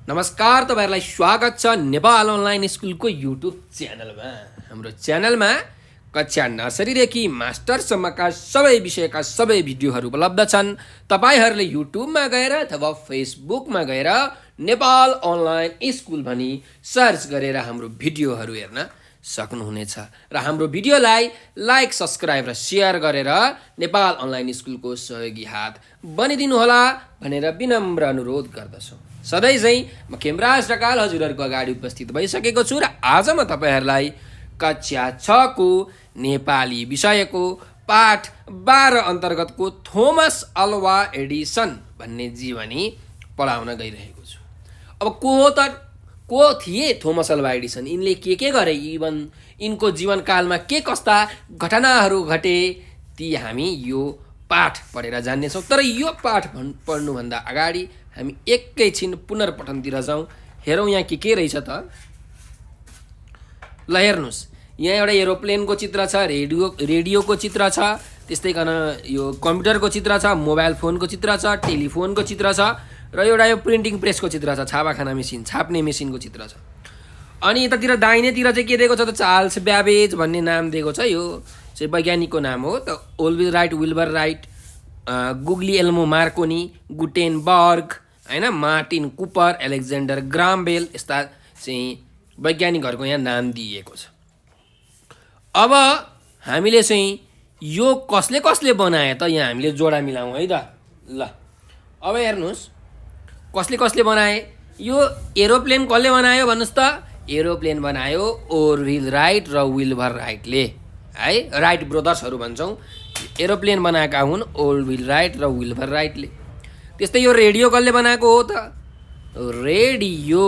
नमस्कार, तपाईहरुलाई स्वागत छ नेपाल अनलाइन स्कुलको युट्युब च्यानलमा। हाम्रो च्यानलमा कक्षा नर्सरीदेखि मास्टरसम्मका सबै विषयका सबै भिडियोहरू उपलब्ध छन्। तपाईहरुले युट्युबमा गएर अथवा फेसबुकमा गएर नेपाल अनलाइन स्कुल भनी सर्च गरेर हाम्रो भिडियोहरू हेर्न सक्नुहुनेछ र हाम्रो भिडियोलाई लाइक, सब्स्क्राइब र शेयर गरेर नेपाल अनलाइन स्कुलको सहयोगी हात बनिदिनु होला भनेर विनम्र अनुरोध गर्दछु। सधैँ चाहिँ म खेमराज ढकाल हजुरहरूको अगाडि उपस्थित भइसकेको छु र आज म तपाईहरुलाई कक्षा 6 को नेपाली विषयको पाठ 12 अन्तर्गतको थोमस अल्वा एडिसन भन्ने जीवनी पढाउन गइरहेको छु। अब को थिए थोमस अल्वा एडिसन, यिनले के गरे, इभन यिनको जीवनकालमा के कस्ता घटनाहरू घटे ती हामी यो पाठ पढेर जान्नेछौँ। तर यो पाठ पढ्नुभन्दा अगाडि हामी एकैछिन पुनर्पठनतिर जाउँ, हेरौँ यहाँ के रहेछ त। ल हेर्नुहोस्, यहाँ एउटा एरोप्लेनको चित्र छ, रेडियोको चित्र छ, त्यस्तै गर्न यो कम्प्युटरको चित्र छ, मोबाइल फोनको चित्र छ, टेलिफोनको चित्र छ र एउटा यो प्रिन्टिङ प्रेसको चित्र छ, छापाखाना मेसिन, छाप्ने मेसिनको चित्र छ। अनि यतातिर दाहिनेतिर चाहिँ के दिएको छ त, चार्ल्स ब्याबेज भन्ने नाम दिएको छ। यो चाहिँ वैज्ञानिकको नाम हो त। Orville Wright, Wilbur Wright, Guglielmo Marconi, Gutenberg, हैन, Martin Cooper, Alexander Graham Bell, यस्ता चाहिँ वैज्ञानिकहरूको यहाँ नाम दिइएको छ। अब हामीले चाहिँ यो कसले बनाए त, यहाँ हामीले जोडा मिलाउँ है त। ल अब हेर्नुहोस्, कसले बनाए। यो एरोप्लेन कसले बनायो भन्नुहोस् त। एरोप्लेन बनायो ओर्भिल राइट र विल्बर राइटले, है, राइट ब्रदर्सहरू भन्छौँ। एरोप्लेन बनाएका हुन् ओर्भिल राइट र विल्बर राइटले। त्यस्तै यो रेडियो कसले बनाएको हो त। रेडियो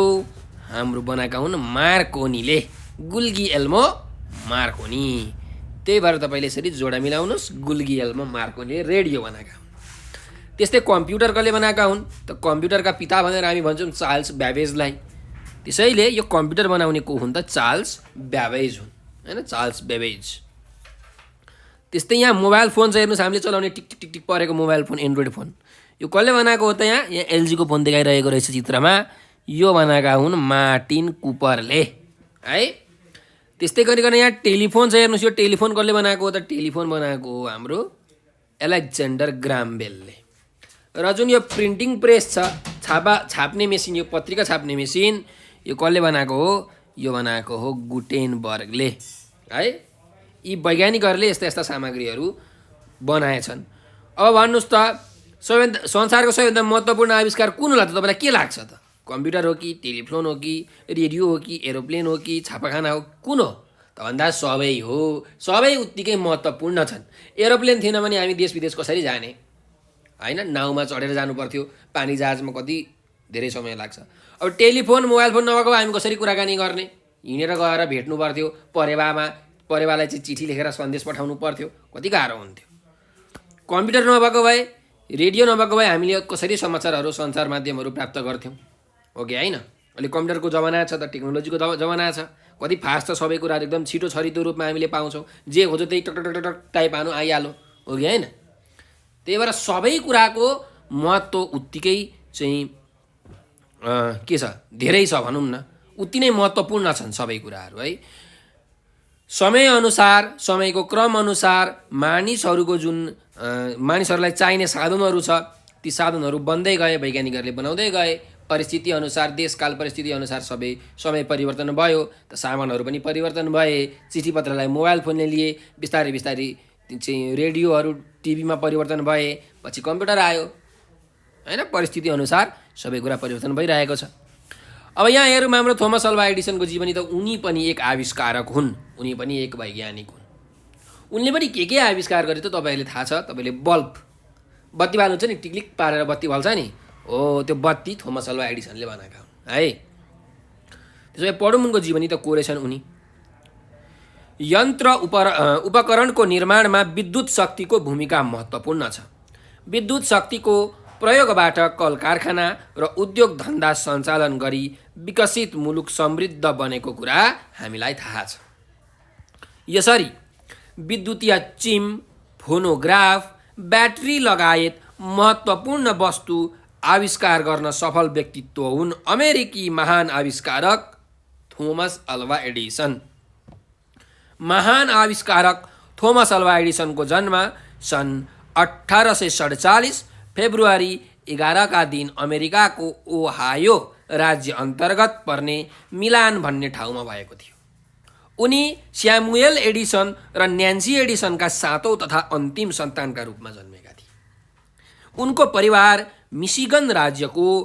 हाम्रो बनाएका हुन् मार्कोनीले, गुल्गिएल्मो मार्कोनी। त्यही भएर तपाईँले यसरी जोडा मिलाउनुहोस्, गुल्गिएल्मो मार्कोनीले रेडियो बनाएका हुन्। त्यस्तै कम्प्युटर कसले बनाएका हुन् त। कम्प्युटरका पिता भनेर हामी भन्छौँ चार्ल्स ब्याबेजलाई। त्यसैले यो कम्प्युटर बनाउने को हुन् त, चार्ल्स ब्याबेज हुन्, हैन, चार्ल्स ब्याबेज। त्यस्तै यहाँ मोबाइल फोन चाहिँ हेर्नुहोस्, हामीले चलाउने टिक टिक टिक टिक परेको मोबाइल फोन, एन्ड्रोइड फोन, यो कसले बनाएको हो त। यहाँ एलजीको फोन देखाइरहेको रहेछ चित्रमा, यो बनाएका हुन् मार्टिन कुपरले, है। त्यस्तै गरिकन यहाँ टेलिफोन चाहिँ हेर्नुहोस्, यो टेलिफोन कसले बनाएको हो त। टेलिफोन बनाएको हो हाम्रो एलेक्जेन्डर ग्राहम बेलले। र जुन यो प्रिन्टिङ प्रेस छ, छाप्ने मेसिन, यो पत्रिका छाप्ने मेसिन, यो कसले बनाएको हो, यो बनाएको हो गुटेनबर्गले, है। यी वैज्ञानिकहरूले यस्ता सामग्रीहरू बनाएछन्। अब भन्नुहोस् त, संसारको सबैभन्दा महत्त्वपूर्ण आविष्कार कुन होला त, तपाईँलाई के लाग्छ त। कम्प्युटर हो कि, टेलिफोन हो कि, रेडियो हो कि, एरोप्लेन हो कि, छापाखाना हो, कुन हो त भन्दा सबै हो। सबै उत्तिकै महत्त्वपूर्ण छन्। एरोप्लेन थिएन भने हामी देश विदेश कसरी जाने, हैन, नाउँमा चढेर जानु पर्थ्यो, पानी जहाजमा कति धेरै समय लाग्छ। अब टेलिफोन, मोबाइल फोन नभएको भए हामी कसरी कुराकानी गर्ने, हिँडेर गएर भेट्नु पर्थ्यो, परेवालाई चाहिँ चिठी लेखेर सन्देश पठाउनु पर्थ्यो, कति गाह्रो हुन्थ्यो। कम्प्युटर नभएको भए, रेडियो नभएको भए हामीले कसरी समाचारहरू, सञ्चार माध्यमहरू प्राप्त गर्थ्यौँ, हो कि होइन। अहिले कम्प्युटरको जमाना छ त, टेक्नोलोजीको जमाना छ, कति फास्ट छ सबै कुराहरू, एकदम छिटो छरितो रूपमा हामीले पाउँछौँ। जे खोज्यो त्यही टक टक टक टक टाइप हानु आइहाल्यो, हो कि होइन। त्यही भएर सबै कुराको महत्त्व उत्तिकै चाहिँ के छ, धेरै छ भनौँ न, उति नै महत्त्वपूर्ण छन् सबै कुराहरू, है। समयअनुसार, समयको क्रमअनुसार मानिसहरूको जुन मानिसहरूलाई चाहिने साधनहरू छ, ती साधनहरू बन्दै गए, वैज्ञानिकहरूले बनाउँदै गए। परिस्थिति अनुसार, देशकाल परिस्थिति अनुसार सबै समय परिवर्तन भयो, त सामानहरू पनि परिवर्तन भए। चिठी पत्रलाई मोबाइल फोनले लिए, बिस्तारै चाहिँ रेडियोहरू, टिभीमा परिवर्तन भए, पछि कम्प्युटर आयो, हैन। परिस्थिति अनुसार सबै कुरा परिवर्तन भइरहेको छ। अब यहाँ हेरौँ हाम्रो थोमस अल्वा एडिसनको जीवनी, त उनी पनि एक आविष्कारक हुन्, उनी पनि एक वैज्ञानिक हुन्। उनले पनि के आविष्कार गरे त तपाईँहरूले थाहा छ। तपाईँले बल्ब, बत्ती बाल्नुहुन्छ नि, टिक्लिक पारेर बत्ती बल्छ नि, हो, त्यो बत्ती थोमस अल्वा एडिसनले बनाएका हुन्, है। त्यसो भए पढौँ उनको जीवनी त, को रहेछन् उनी। यन्त्र उपकरणको निर्माणमा विद्युत शक्तिको भूमिका महत्त्वपूर्ण छ। विद्युत शक्तिको प्रयोगबाट कल कारखाना र उद्योग धन्दा सञ्चालन गरी विकसित मुलुक समृद्ध बनेको कुरा हामीलाई थाहा छ। यसरी विद्युतीय चिम, फोनोग्राफ, ब्याट्री लगायत महत्त्वपूर्ण वस्तु आविष्कार गर्न सफल व्यक्तित्व हुन् अमेरिकी महान आविष्कारक थोमस अल्वा एडिसन। महान आविष्कारक थोमस अल्वा एडिसनको जन्म सन् 1847 फेब्रुअरी 11 का दिन अमेरिकाको ओहायो राज्य अन्तर्गत पर्ने मिलान भन्ने ठाउँमा भएको थियो। उनी स्यामुएल एडिसन र न्यान्सी एडिसनका सातौं तथा अन्तिम सन्तानका रूपमा जन्मेका थिए। उनको परिवार मिशिगन राज्यको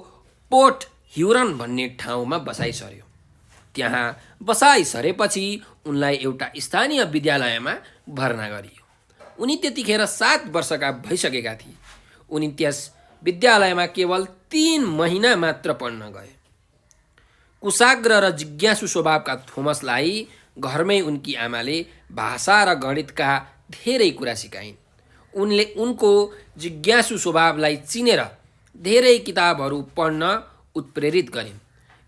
पोर्ट ह्युरन भन्ने ठाउँमा बसाइ सर्यो। त्यहाँ बसाइ सरेपछि उनलाई एउटा स्थानीय विद्यालयमा भर्ना गरियो। उनी त्यतिखेर 7 वर्षका भइसकेका थिए। उनी त्यस विद्यालयमा केवल 3 महिना मात्र पढ्न गए। कुशाग्र र जिज्ञासु स्वभावका थोमसलाई घरमै उनकी आमाले भाषा र गणितका धेरै कुरा सिकाइन्। उनले उनको जिज्ञासु स्वभावलाई चिनेर धेरै किताबहरू पढ्न उत्प्रेरित गरिन्।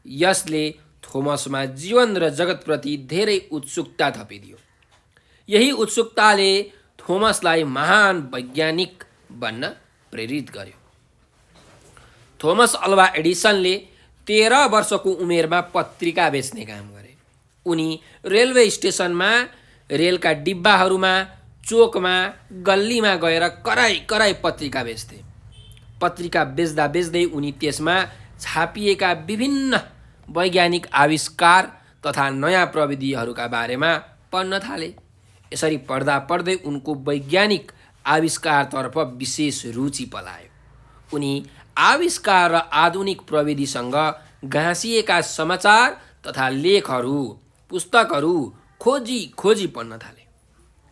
यसले थोमसमा जीवन र जगतप्रति धेरै उत्सुकता थपिदियो। यही उत्सुकताले थोमसलाई महान वैज्ञानिक बन्न प्रेरित गर्यो। थोमस अल्वा एडिसनले 13 वर्षको उमेरमा पत्रिका बेच्ने काम गरे। उनी रेलवे स्टेसनमा, रेलका डिब्बाहरूमा, चोकमा, गल्लीमा गएर कराई कराई पत्रिका बेच्थे। पत्रिका बेच्दा बेच्दै उनी त्यसमा छापिएका विभिन्न वैज्ञानिक आविष्कार तथा नयाँ प्रविधिहरूका बारेमा पढ्न थाले। यसरी पढ्दा पढ्दै उनको वैज्ञानिक आविष्कारतर्फ विशेष रुचि पलायो। उनी आविष्कार र आधुनिक प्रविधिसँग गाँसिएका समाचार तथा लेखहरू, पुस्तकहरू खोजी खोजी पढ्न थाले।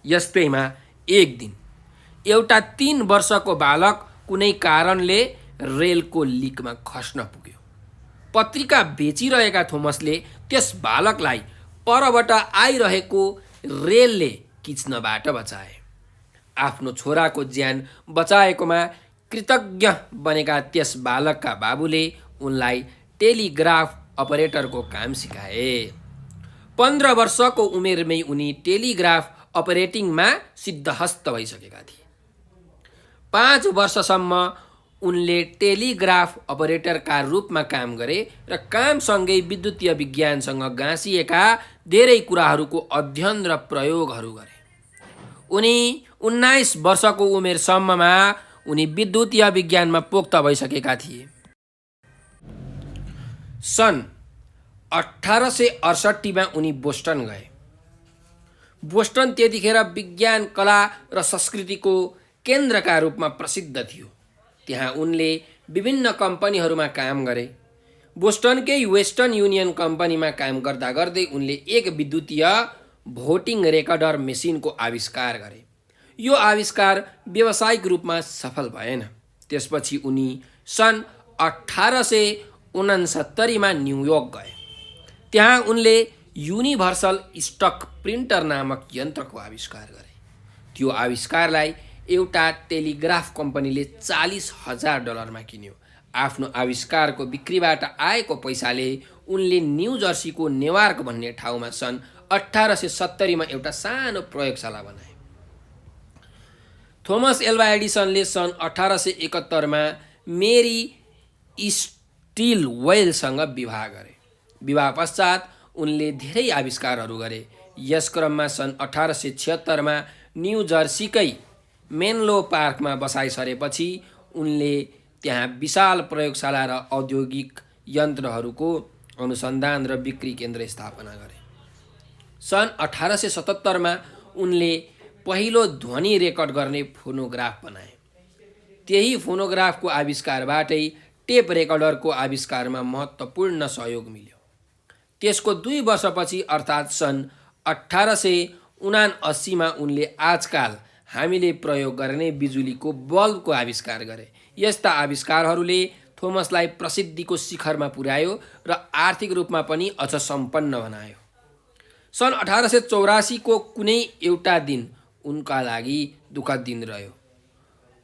यस्तैमा एक दिन एउटा 3 वर्षको बालक कुनै कारणले रेलको लिकमा खस्न पुग्यो। पत्रिका बेचिरहेका थोमसले त्यस बालकलाई परबाट आइरहेको रेलले किच्नबाट बचाए। आफ्नो छोराको ज्यान बचाएकोमा कृतज्ञ बनेका त्यस बालकका बाबुले उनलाई टेलिग्राफ अपरेटरको काम सिकाए। 15 वर्षको उमेरमै उनी टेलिग्राफ अपरेटिङमा सिद्धहस्त भइसकेका थिए। 5 वर्षसम्म उनले टेलिग्राफ अपरेटरका रूपमा काम गरे र कामसँगै विद्युतीय विज्ञानसँग गाँसिएका धेरै कुराहरूको अध्ययन र प्रयोगहरू गरे। उनी 19 वर्षको उमेरसम्ममा उनी विद्युतीय विज्ञानमा पोख्त भइसकेका थिए। सन् 1868 मा उनी बोस्टन गए। बोस्टन त्यतिखेर विज्ञान, कला र संस्कृतिको केन्द्रका रूपमा प्रसिद्ध थियो। त्यहाँ उनले विभिन्न कम्पनीहरूमा काम गरे। बोस्टनकै वेस्टर्न युनियन कम्पनीमा काम गर्दा गर्दै उनले एक विद्युतीय भोटिङ रेकर्डर मेसिनको आविष्कार गरे। यो आविष्कार व्यावसायिक रूपमा सफल भएन। त्यसपछि उनी सन् 1869 मा न्युयोर्क गए। त्यहाँ उनले युनिभर्सल स्टक प्रिन्टर नामक यन्त्रको आविष्कार गरे। त्यो आविष्कारलाई एउटा टेलिग्राफ कम्पनीले $40,000 मा किन्यो। आफ्नो आविष्कारको बिक्रीबाट आएको पैसाले उनले न्यू जर्सीको नेवार्क भन्ने ठाउँमा सन् 1870 मा एउटा सानो प्रयोगशाला बनाए। थोमस एल्वा एडिसनले सन् 1871 मा मेरी स्टिलवेलसँग विवाह गरे। विवाह पश्चात उनले धेरै आविष्कारहरू गरे। यस क्रममा सन् 1876 मा न्यू जर्सीकै मेनलो पार्कमा बसाइ सरेपछि उनले त्यहाँ विशाल प्रयोगशाला र औद्योगिक यन्त्रहरूको अनुसन्धान र बिक्री केन्द्र स्थापना गरे। सन् 1877 मा उनले पहिलो ध्वनि रेकर्ड गर्ने फोनोग्राफ बनाए। त्यही फोनोग्राफको आविष्कारबाटै टेप रेकर्डरको आविष्कारमा महत्त्वपूर्ण सहयोग मिल्यो। त्यसको 2 वर्षपछि अर्थात् सन् 1879 मा उनले आजकाल हामीले प्रयोग गर्ने बिजुलीको बल्बको आविष्कार गरे। यस्ता आविष्कारहरूले थोमसलाई प्रसिद्धिको शिखरमा पुर्यायो र आर्थिक रूपमा पनि अझ सम्पन्न बनायो। सन् 1884 को कुनै एउटा दिन उनका लागि दुःखद दिन रह्यो।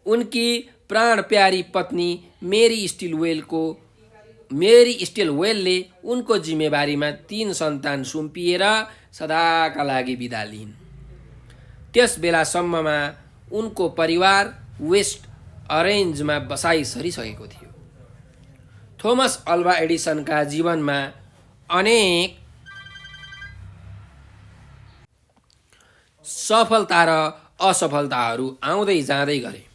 उनकी प्राण प्यारी पत्नी मेरी स्टिलवेलले उनको जिम्मेवारीमा 3 सन्तान सुम्पिएर सदाका लागि बिदा लिइन्। त्यस बेलासम्ममा उनको परिवार वेस्ट अरेन्जमा बसाइ सरिसकेको थियो। थोमस अल्वा एडिसनका जीवनमा अनेक सफलता र असफलताहरू आउँदै जाँदै गरे।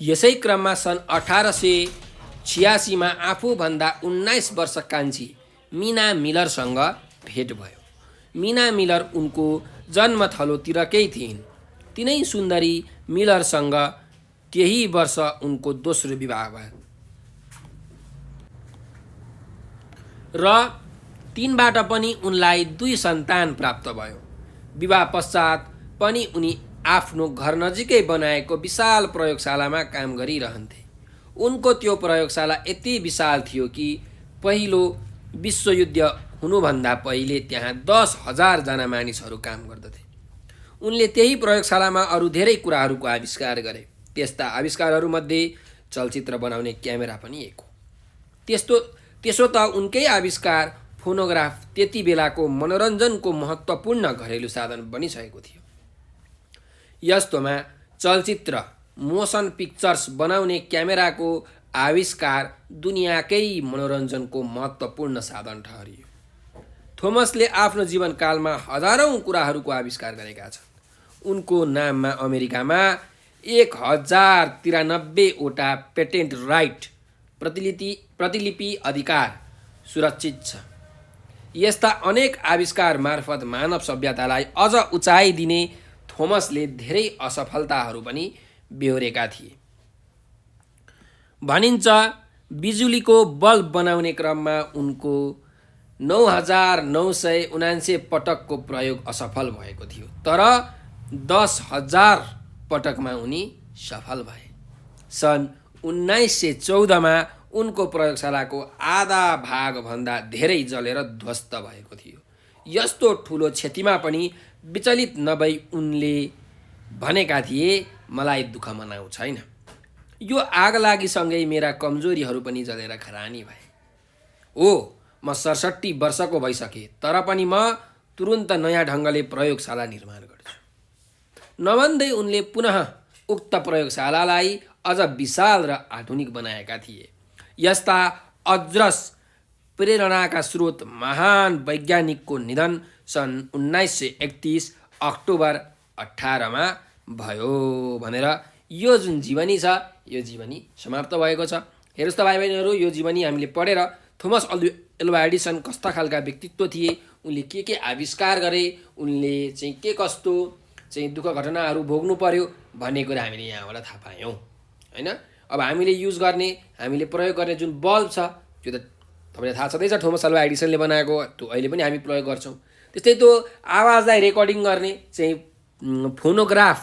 यसै क्रममा सन् 1886मा आफूभन्दा 19 वर्ष कान्छी मिना मिलरसँग भेट भयो। मिना मिलर उनको जन्मथलोतिरकै थिइन्। तिनै सुन्दरी मिलरसँग केही वर्ष उनको दोस्रो विवाह भयो र तिनबाट पनि उनलाई 2 सन्तान प्राप्त भयो। विवाह पश्चात पनि उनी आफ्नो घर नजिकै बनाएको विशाल प्रयोगशालामा काम गरिरहन्थे। उनको त्यो प्रयोगशाला यति विशाल थियो कि पहिलो विश्वयुद्ध हुनुभन्दा पहिले त्यहाँ 10,000 जना मानिसहरू काम गर्दथे। उनले त्यही प्रयोगशालामा अरू धेरै कुराहरूको आविष्कार गरे। त्यस्ता आविष्कारहरूमध्ये चलचित्र बनाउने क्यामेरा पनि एक हो। त्यसो त उनकै आविष्कार फोनोग्राफ त्यति बेलाको मनोरञ्जनको महत्त्वपूर्ण घरेलु साधन बनिसकेको थियो। यस्तोमा चलचित्र मोसन पिक्चर्स बनाउने क्यामेराको आविष्कार दुनियाँकै मनोरञ्जनको महत्त्वपूर्ण साधन ठहरियो। थोमसले आफ्नो जीवनकालमा हजारौँ कुराहरूको आविष्कार गरेका छन्। उनको नाममा अमेरिकामा 1093 वटा पेटेन्ट राइट प्रतिलिपि अधिकार सुरक्षित छ। यस्ता अनेक आविष्कार मार्फत मानव सभ्यतालाई अझ उचाइ दिने थोमसले धेरै असफलताहरू पनि बेहोरेका थिए। भनिन्छ बिजुलीको बल्ब बनाउने क्रममा उनको 9,979 पटकको प्रयोग असफल भएको थियो, तर 10,000 पटकमा उनी सफल भए। सन् 1914मा उनको प्रयोगशालाको आधा भागभन्दा धेरै जलेर ध्वस्त भएको थियो। यस्तो ठुलो क्षतिमा पनि विचलित नभई उनले भनेका थिए, मलाई दुःख मनाउ छैन। यो आगलागीसँगै मेरा कमजोरीहरू पनि जलेर खरानी भए। म 67 वर्षको भइसकेँ, तर पनि म तुरुन्त नयाँ ढङ्गले प्रयोगशाला निर्माण गर्छु। नभन्दै उनले पुनः उक्त प्रयोगशालालाई अझ विशाल र आधुनिक बनाएका थिए। यस्ता अजरस प्रेरणाका स्रोत महान वैज्ञानिकको निधन सन् 1931 अक्टोबर 18मा भयो भनेर यो जुन जीवनी छ, यो जीवनी समाप्त भएको छ। हेर्नुहोस् त भाइ बहिनीहरू, यो जीवनी हामीले पढेर थोमस अल्वा एडिसन कस्ता खालका व्यक्तित्व थिए, उनले के आविष्कार गरे, उनले चाहिँ के कस्तो चाहिँ दुःख घटनाहरू भोग्नु पर्यो भन्ने कुरा हामीले यहाँबाट थाहा पायौँ होइन। अब हामीले युज गर्ने, हामीले प्रयोग गर्ने जुन बल्ब छ, त्यो त तपाईँलाई थाहा छँदैछ थोमस अल्वा एडिसनले बनाएको, त्यो अहिले पनि हामी प्रयोग गर्छौँ। त्यस्तै त्यो आवाजलाई रेकर्डिङ गर्ने चाहिँ फोनोग्राफ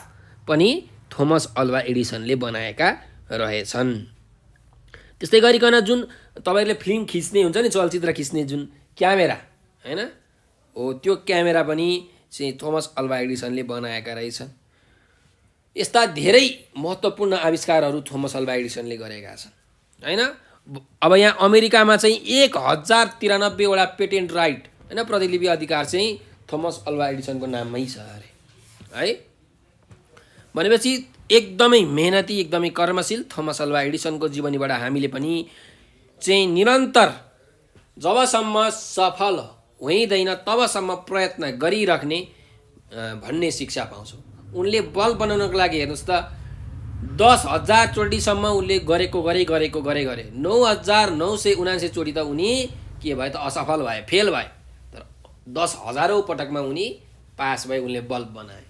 पनि थोमस अल्वा एडिसनले बनाएका रहेछन्। त्यस्तै गरिकन जुन तपाईँहरूले फिल्म खिच्ने हुन्छ नि, चलचित्र खिच्ने जुन क्यामेरा होइन, त्यो क्यामेरा पनि चाहिँ थोमस अल्वा एडिसनले बनाएका रहेछन्। यस्ता धेरै महत्त्वपूर्ण आविष्कारहरू थोमस अल्वा एडिसनले गरेका छन् होइन। अब यहाँ अमेरिकामा चाहिँ 1093 वटा पेटेन्ट राइट होइन प्रतिलिपि अधिकार चाहिँ थोमस अल्वा एडिसनको नाममै छ अरे है। भनेपछि एकदमै मेहनती, एकदमै कर्मशील थोमस अल्वा एडिसनको जीवनीबाट हामीले पनि चाहिँ निरन्तर जबसम्म सफल हुँदैन तबसम्म प्रयत्न गरिराख्ने भन्ने शिक्षा पाउँछौँ। उनले बल्ब बनाउनको लागि हेर्नुहोस् त 10,000 चोटिसम्म उनले गरे 9,979 चोटि त उनी के भए त असफल भए, फेल भए, तर 10,000औं पटकमा उनी पास भए, उनले बल्ब बनाए।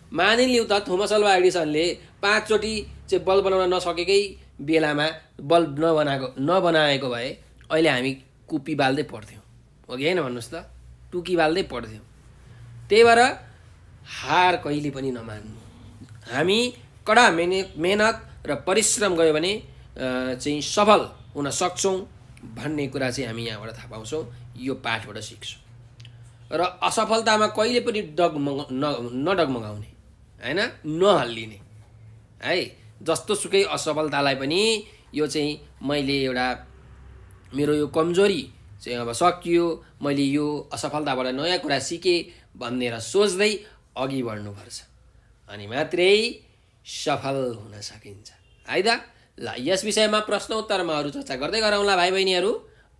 मानिलिउँ त थोमस अल्वा एडिसनले 5 चोटि चाहिँ बल्ब बनाउन नसकेकै बेलामा बल्ब नबनाएको भए अहिले हामी कुपी बाल्दै पढ्थ्यौँ, हो कि होइन भन्नुहोस् त, टुकी बाल्दै पढ्थ्यौँ। त्यही भएर हार कहिले पनि नमान्नु। हामी कडा मेहनत र परिश्रम गयो भने चाहिँ सफल हुन सक्छौँ भन्ने कुरा चाहिँ हामी यहाँबाट थाहा पाउँछौँ, यो पाठबाट सिक्छौँ। र असफलतामा कहिले पनि नडगमगाउने होइन, नहल्लिने है। जस्तो सुकै असफलतालाई पनि यो चाहिँ मैले एउटा मेरो यो कमजोरी चाहिँ अब सकियो, मैले यो असफलताबाट नयाँ कुरा सिकेँ भनेर सोच्दै अघि बढ्नुपर्छ, अनि मात्रै सफल हुन सकिन्छ है त। ल यस विषयमा प्रश्नोत्तरमा अरू चर्चा गर्दै गरौँला भाइ बहिनीहरू।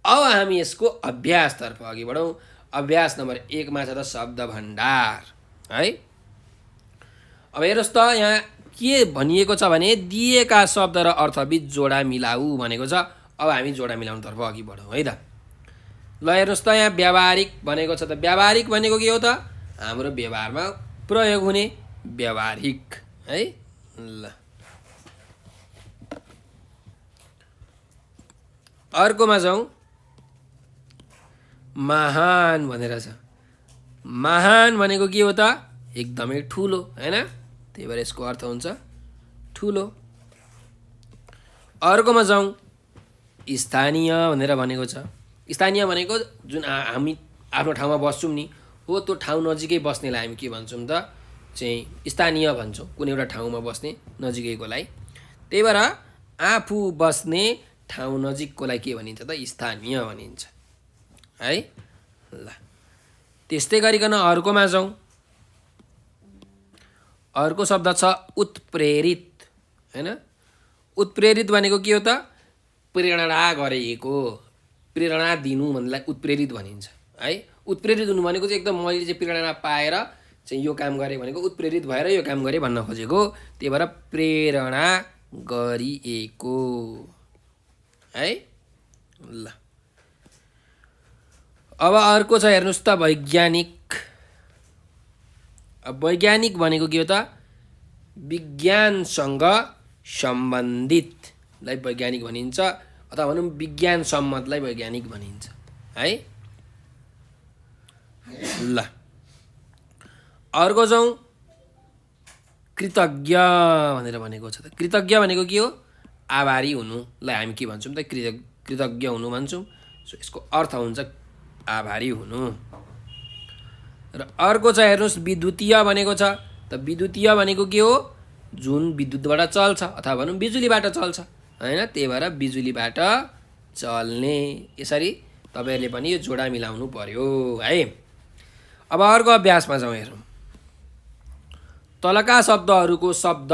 अब हामी यसको अभ्यासतर्फ अघि बढौँ। अभ्यास नम्बर 1मा छ त शब्द भण्डार है। अब हेर्नुहोस् त यहाँ के भनिएको छ भने दिएका शब्द र अर्थबिच जोडा मिलाऊ भनेको छ। अब हामी जोडा मिलाउनुतर्फ अघि बढौँ है त। ल हेर्नुहोस् त यहाँ व्यावहारिक भनेको छ त। व्यावहारिक भनेको के हो त? हाम्रो व्यवहारमा प्रयोग हुने व्यावहारिक है। ल अर्कोमा जाउँ। महान भनेर छ। महान भनेको के हो त? एकदमै ठुलो हैन, त्यही भएर यसको अर्थ हुन्छ ठुलो। अर्कोमा जाउँ। स्थानीय भनेर भनेको छ। स्थानीय भनेको जुन हामी आफ्नो ठाउँमा बस्छौँ नि हो, त्यो ठाउँ नजिकै बस्नेलाई हामी के भन्छौँ त? चाहिँ स्थानीय भन्छौँ, कुनै एउटा ठाउँमा बस्ने नजिकैकोलाई। त्यही भएर आफू बस्ने ठाउँ नजिककोलाई के भनिन्छ त? स्थानीय भनिन्छ है। ल त्यस्तै गरिकन अर्कोमा जाउँ। अर्को शब्द छ उत्प्रेरित हैन। उत्प्रेरित भनेको के हो त? प्रेरणा गरेको, प्रेरणा दिनु भन्नेलाई उत्प्रेरित भनिन्छ है। उत्प्रेरित हुनु भनेको चाहिँ एकदम मैले चाहिँ प्रेरणा पाएर चाहिँ यो काम गरेँ भनेको, उत्प्रेरित भएर यो काम गरेँ भन्न खोजेको। त्यही भएर प्रेरणा गरिएको है। ल अब अर्को छ हेर्नुहोस् त वैज्ञानिक। अब वैज्ञानिक भनेको के हो त? विज्ञानसँग सम्बन्धितलाई वैज्ञानिक भनिन्छ, अथवा भनौँ विज्ञान सम्मतलाई वैज्ञानिक भनिन्छ है। ल अर्को जाउँ। कृतज्ञ भनेर भनेको छ त। कृतज्ञ भनेको के हो? आभारी हुनुलाई हामी के भन्छौँ त? कृतज्ञ हुनु भन्छौँ। सो यसको अर्थ हुन्छ आभारी हुनु। र अर्को छ हेर्नुहोस् विद्युतीय भनेको छ त। विद्युतीय भनेको के हो? जुन विद्युतबाट चल्छ अथवा भनौँ बिजुलीबाट चल्छ हैन, त्यही भएर बिजुलीबाट चल्ने। यसरी तपाईँहरूले पनि यो जोडा मिलाउनु पर्यो है। अब अर्को अभ्यासमा जाउँ। हेरौँ तलका शब्दहरूको शब्द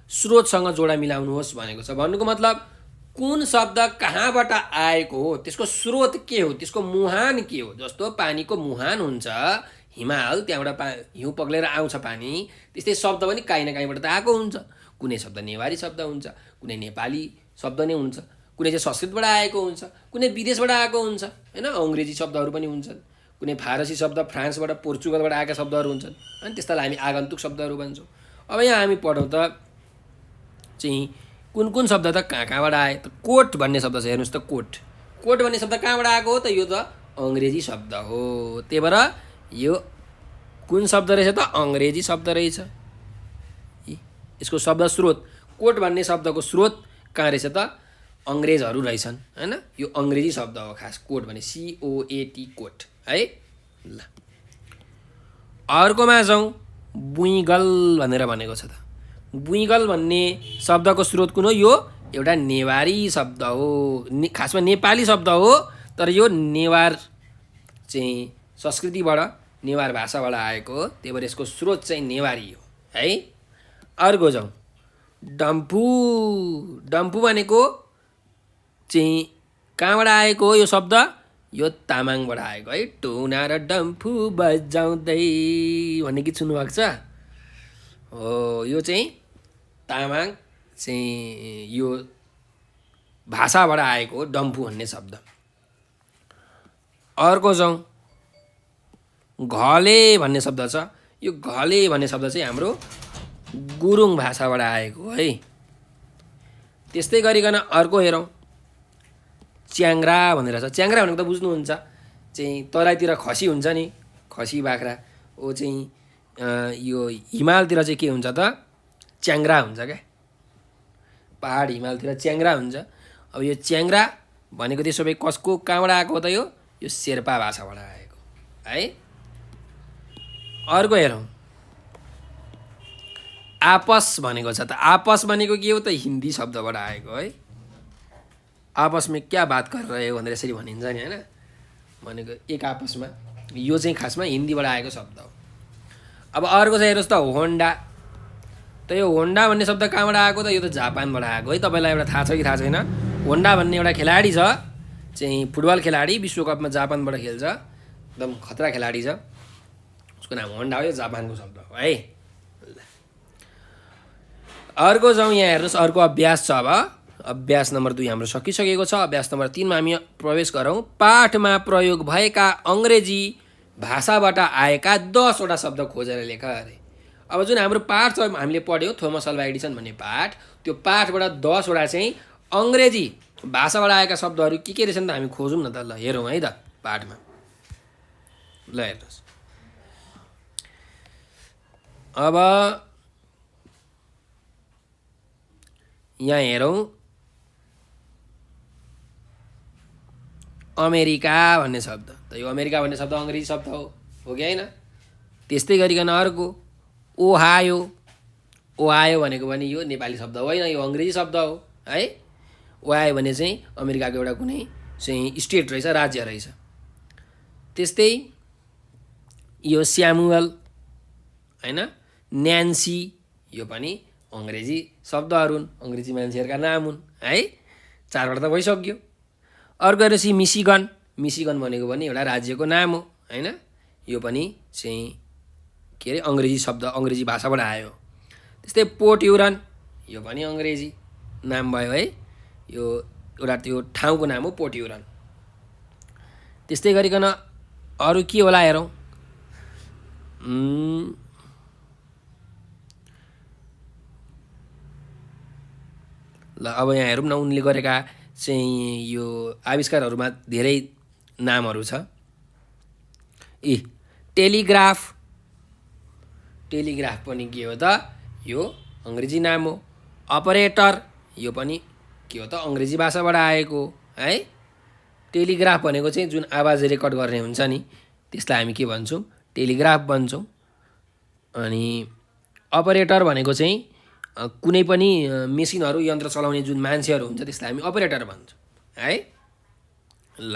स्रोतसँग जोडा मिलाउनुहोस् भनेको छ। भन्नुको मतलब कुन शब्द कहाँबाट आएको हो, त्यसको स्रोत के हो, त्यसको मुहान के हो। जस्तो पानीको मुहान हुन्छ हिमाल, त्यहाँबाट हिउँ पग्लेर आउँछ पानी। त्यस्तै शब्द पनि काहीँ न काहीँबाट त आएको हुन्छ। कुनै शब्द नेवारी शब्द हुन्छ, कुनै नेपाली शब्द नै हुन्छ, कुनै चाहिँ संस्कृतबाट आएको हुन्छ, कुनै विदेशबाट आएको हुन्छ हैन। अङ्ग्रेजी शब्दहरू पनि हुन्छन्, कुनै फारसी शब्द फ्रान्सबाट पोर्चुगलबाट आएका शब्दहरू हुन्छन् अनि त्यस्तालाई हामी आगन्तुक शब्दहरू भन्छौँ। अब यहाँ हामी पढौँ त चाहिँ कुन कुन शब्द त कहाँबाट आए त। कोट भन्ने शब्द छ हेर्नुहोस् त। कोट कोट भन्ने शब्द कहाँबाट आएको हो त? यो त अङ्ग्रेजी शब्द हो। त्यही भएर यो कुन शब्द रहेछ त? अङ्ग्रेजी शब्द रहेछ। यसको शब्द स्रोत, कोट भन्ने शब्दको स्रोत कहाँ रहेछ त? अङ्ग्रेजहरू रहेछन् हैन। यो अङ्ग्रेजी शब्द हो खास कोट भने, COAT कोट है। ल अर्कोमा जाउँ। बुइगल भनेर भनेको छ त। बुइगल भन्ने शब्दको स्रोत कुन हो? यो एउटा नेवारी शब्द हो, खासमा नेपाली शब्द हो, तर यो नेवार चाहिँ संस्कृतिबाट, नेवार भाषाबाट आएको हो। त्यही भएर यसको स्रोत चाहिँ नेवारी हो है। अर्को जाउँ। डम्फु। डम्फु भनेको चाहिँ कहाँबाट आएको हो यो शब्द? यो तामाङबाट आएको है। टुना र डम्फु बजाउँदै भन्ने गीत सुन्नुभएको छ हो। यो चाहिँ तामाङ चाहिँ यो भाषाबाट आएको हो डम्फु भन्ने शब्द। अर्को जाउँ। घले भन्ने शब्द छ। यो घले भन्ने शब्द चाहिँ हाम्रो गुरुङ भाषाबाट आएको है। त्यस्तै गरिकन अर्को हेरौँ। च्याङ्ग्रा भनेर छ। च्याङ्ग्रा भनेको त बुझ्नुहुन्छ, चाहिँ तराईतिर खसी हुन्छ नि, खसी बाख्रा ओ चाहिँ यो हिमालतिर चाहिँ के हुन्छ त? च्याङ्ग्रा हुन्छ क्या। पहाड हिमालतिर च्याङ्ग्रा हुन्छ। अब यो च्याङ्ग्रा भनेको त्यसो भए कसको कहाँबाट आएको हो त? यो शेर्पा भाषाबाट आएको है। अर्को हेरौँ। आपस भनेको छ त। आपस भनेको के हो त? हिन्दी शब्दबाट आएको है। आपस में क्या बात कर रहे हो भनेर यसरी भनिन्छ नि हैन। भनेको एक आपसमा, यो चाहिँ खासमा हिन्दीबाट आएको शब्द हो। अब अर्को छ हेर्नुहोस् त होन्डा। त यो होन्डा भन्ने शब्द कहाँबाट आएको त? यो त जापानबाट आएको है। तपाईँलाई एउटा थाहा छ कि थाहा छैन? होन्डा भन्ने एउटा खेलाडी छ चाहिँ, फुटबल खेलाडी, विश्वकपमा जापानबाट खेल्छ, एकदम खतरा खेलाडी छ, उसको नाम होन्डा हो। यो जापानको शब्द हो है। अर्को जाउँ, यहाँ हेर्नुहोस्, अर्को अभ्यास छ। अब अभ्यास नम्बर 2 हाम्रो सकिसकेको छ। अभ्यास नम्बर 3 मा हामी प्रवेश गरौँ। पाठमा प्रयोग भएका अङ्ग्रेजी भाषाबाट आएका 10 वटा शब्द खोजेर लेख अरे। अब जुन हाम्रो पाठ छ, हामीले पढ्यौँ थोमस अल्वा एडिसन भन्ने पाठ, त्यो पाठबाट 10 वटा चाहिँ अङ्ग्रेजी भाषाबाट आएका शब्दहरू के रहेछन् त हामी खोजौँ न त। ल हेरौँ है त पाठमा। ल हेर्नुहोस्, अब यहाँ हेरौँ, अमेरिका भन्ने शब्द, त यो अमेरिका भन्ने शब्द अङ्ग्रेजी शब्द हो कि होइन? त्यस्तै गरिकन अर्को ओहायो, ओहायो भनेको पनि यो नेपाली शब्द होइन, यो अङ्ग्रेजी शब्द हो है। ओहायो भने चाहिँ अमेरिकाको एउटा कुनै चाहिँ स्टेट रहेछ, राज्य रहेछ। त्यस्तै यो स्यामुअल होइन, न्यान्सी, यो पनि अङ्ग्रेजी शब्दहरू हुन्, अङ्ग्रेजी मान्छेहरूका नाम हुन् है। 4 वटा त भइसक्यो। अर्को हेर्नुहोस्, मिसिगन, मिसिगन भनेको पनि एउटा राज्यको नाम हो होइन, यो पनि चाहिँ के अरे अङ्ग्रेजी शब्द, अङ्ग्रेजी भाषाबाट आयो। त्यस्तै पोर्ट युरन, यो पनि अङ्ग्रेजी नाम भयो है, यो एउटा त्यो ठाउँको नाम हो पोर्ट युरन। त्यस्तै गरिकन अरू के होला हेरौँ। ल अब यहाँ हेरौँ न, उनले गरेका चाहिँ यो आविष्कारहरूमा धेरै नामहरू छ। टेलिग्राफ, टेलिग्राफ पनि के हो त? यो अङ्ग्रेजी नाम हो। अपरेटर, यो पनि के हो त? अङ्ग्रेजी भाषाबाट आएको है। टेलिग्राफ भनेको चाहिँ जुन आवाज रेकर्ड गर्ने हुन्छ नि, त्यसलाई हामी के भन्छौँ? टेलिग्राफ भन्छौँ। अनि अपरेटर भनेको चाहिँ कुनै पनि मेसिनहरू, यन्त्र चलाउने जुन मान्छेहरू हुन्छ त्यसलाई हामी अपरेटर भन्छौँ है। ल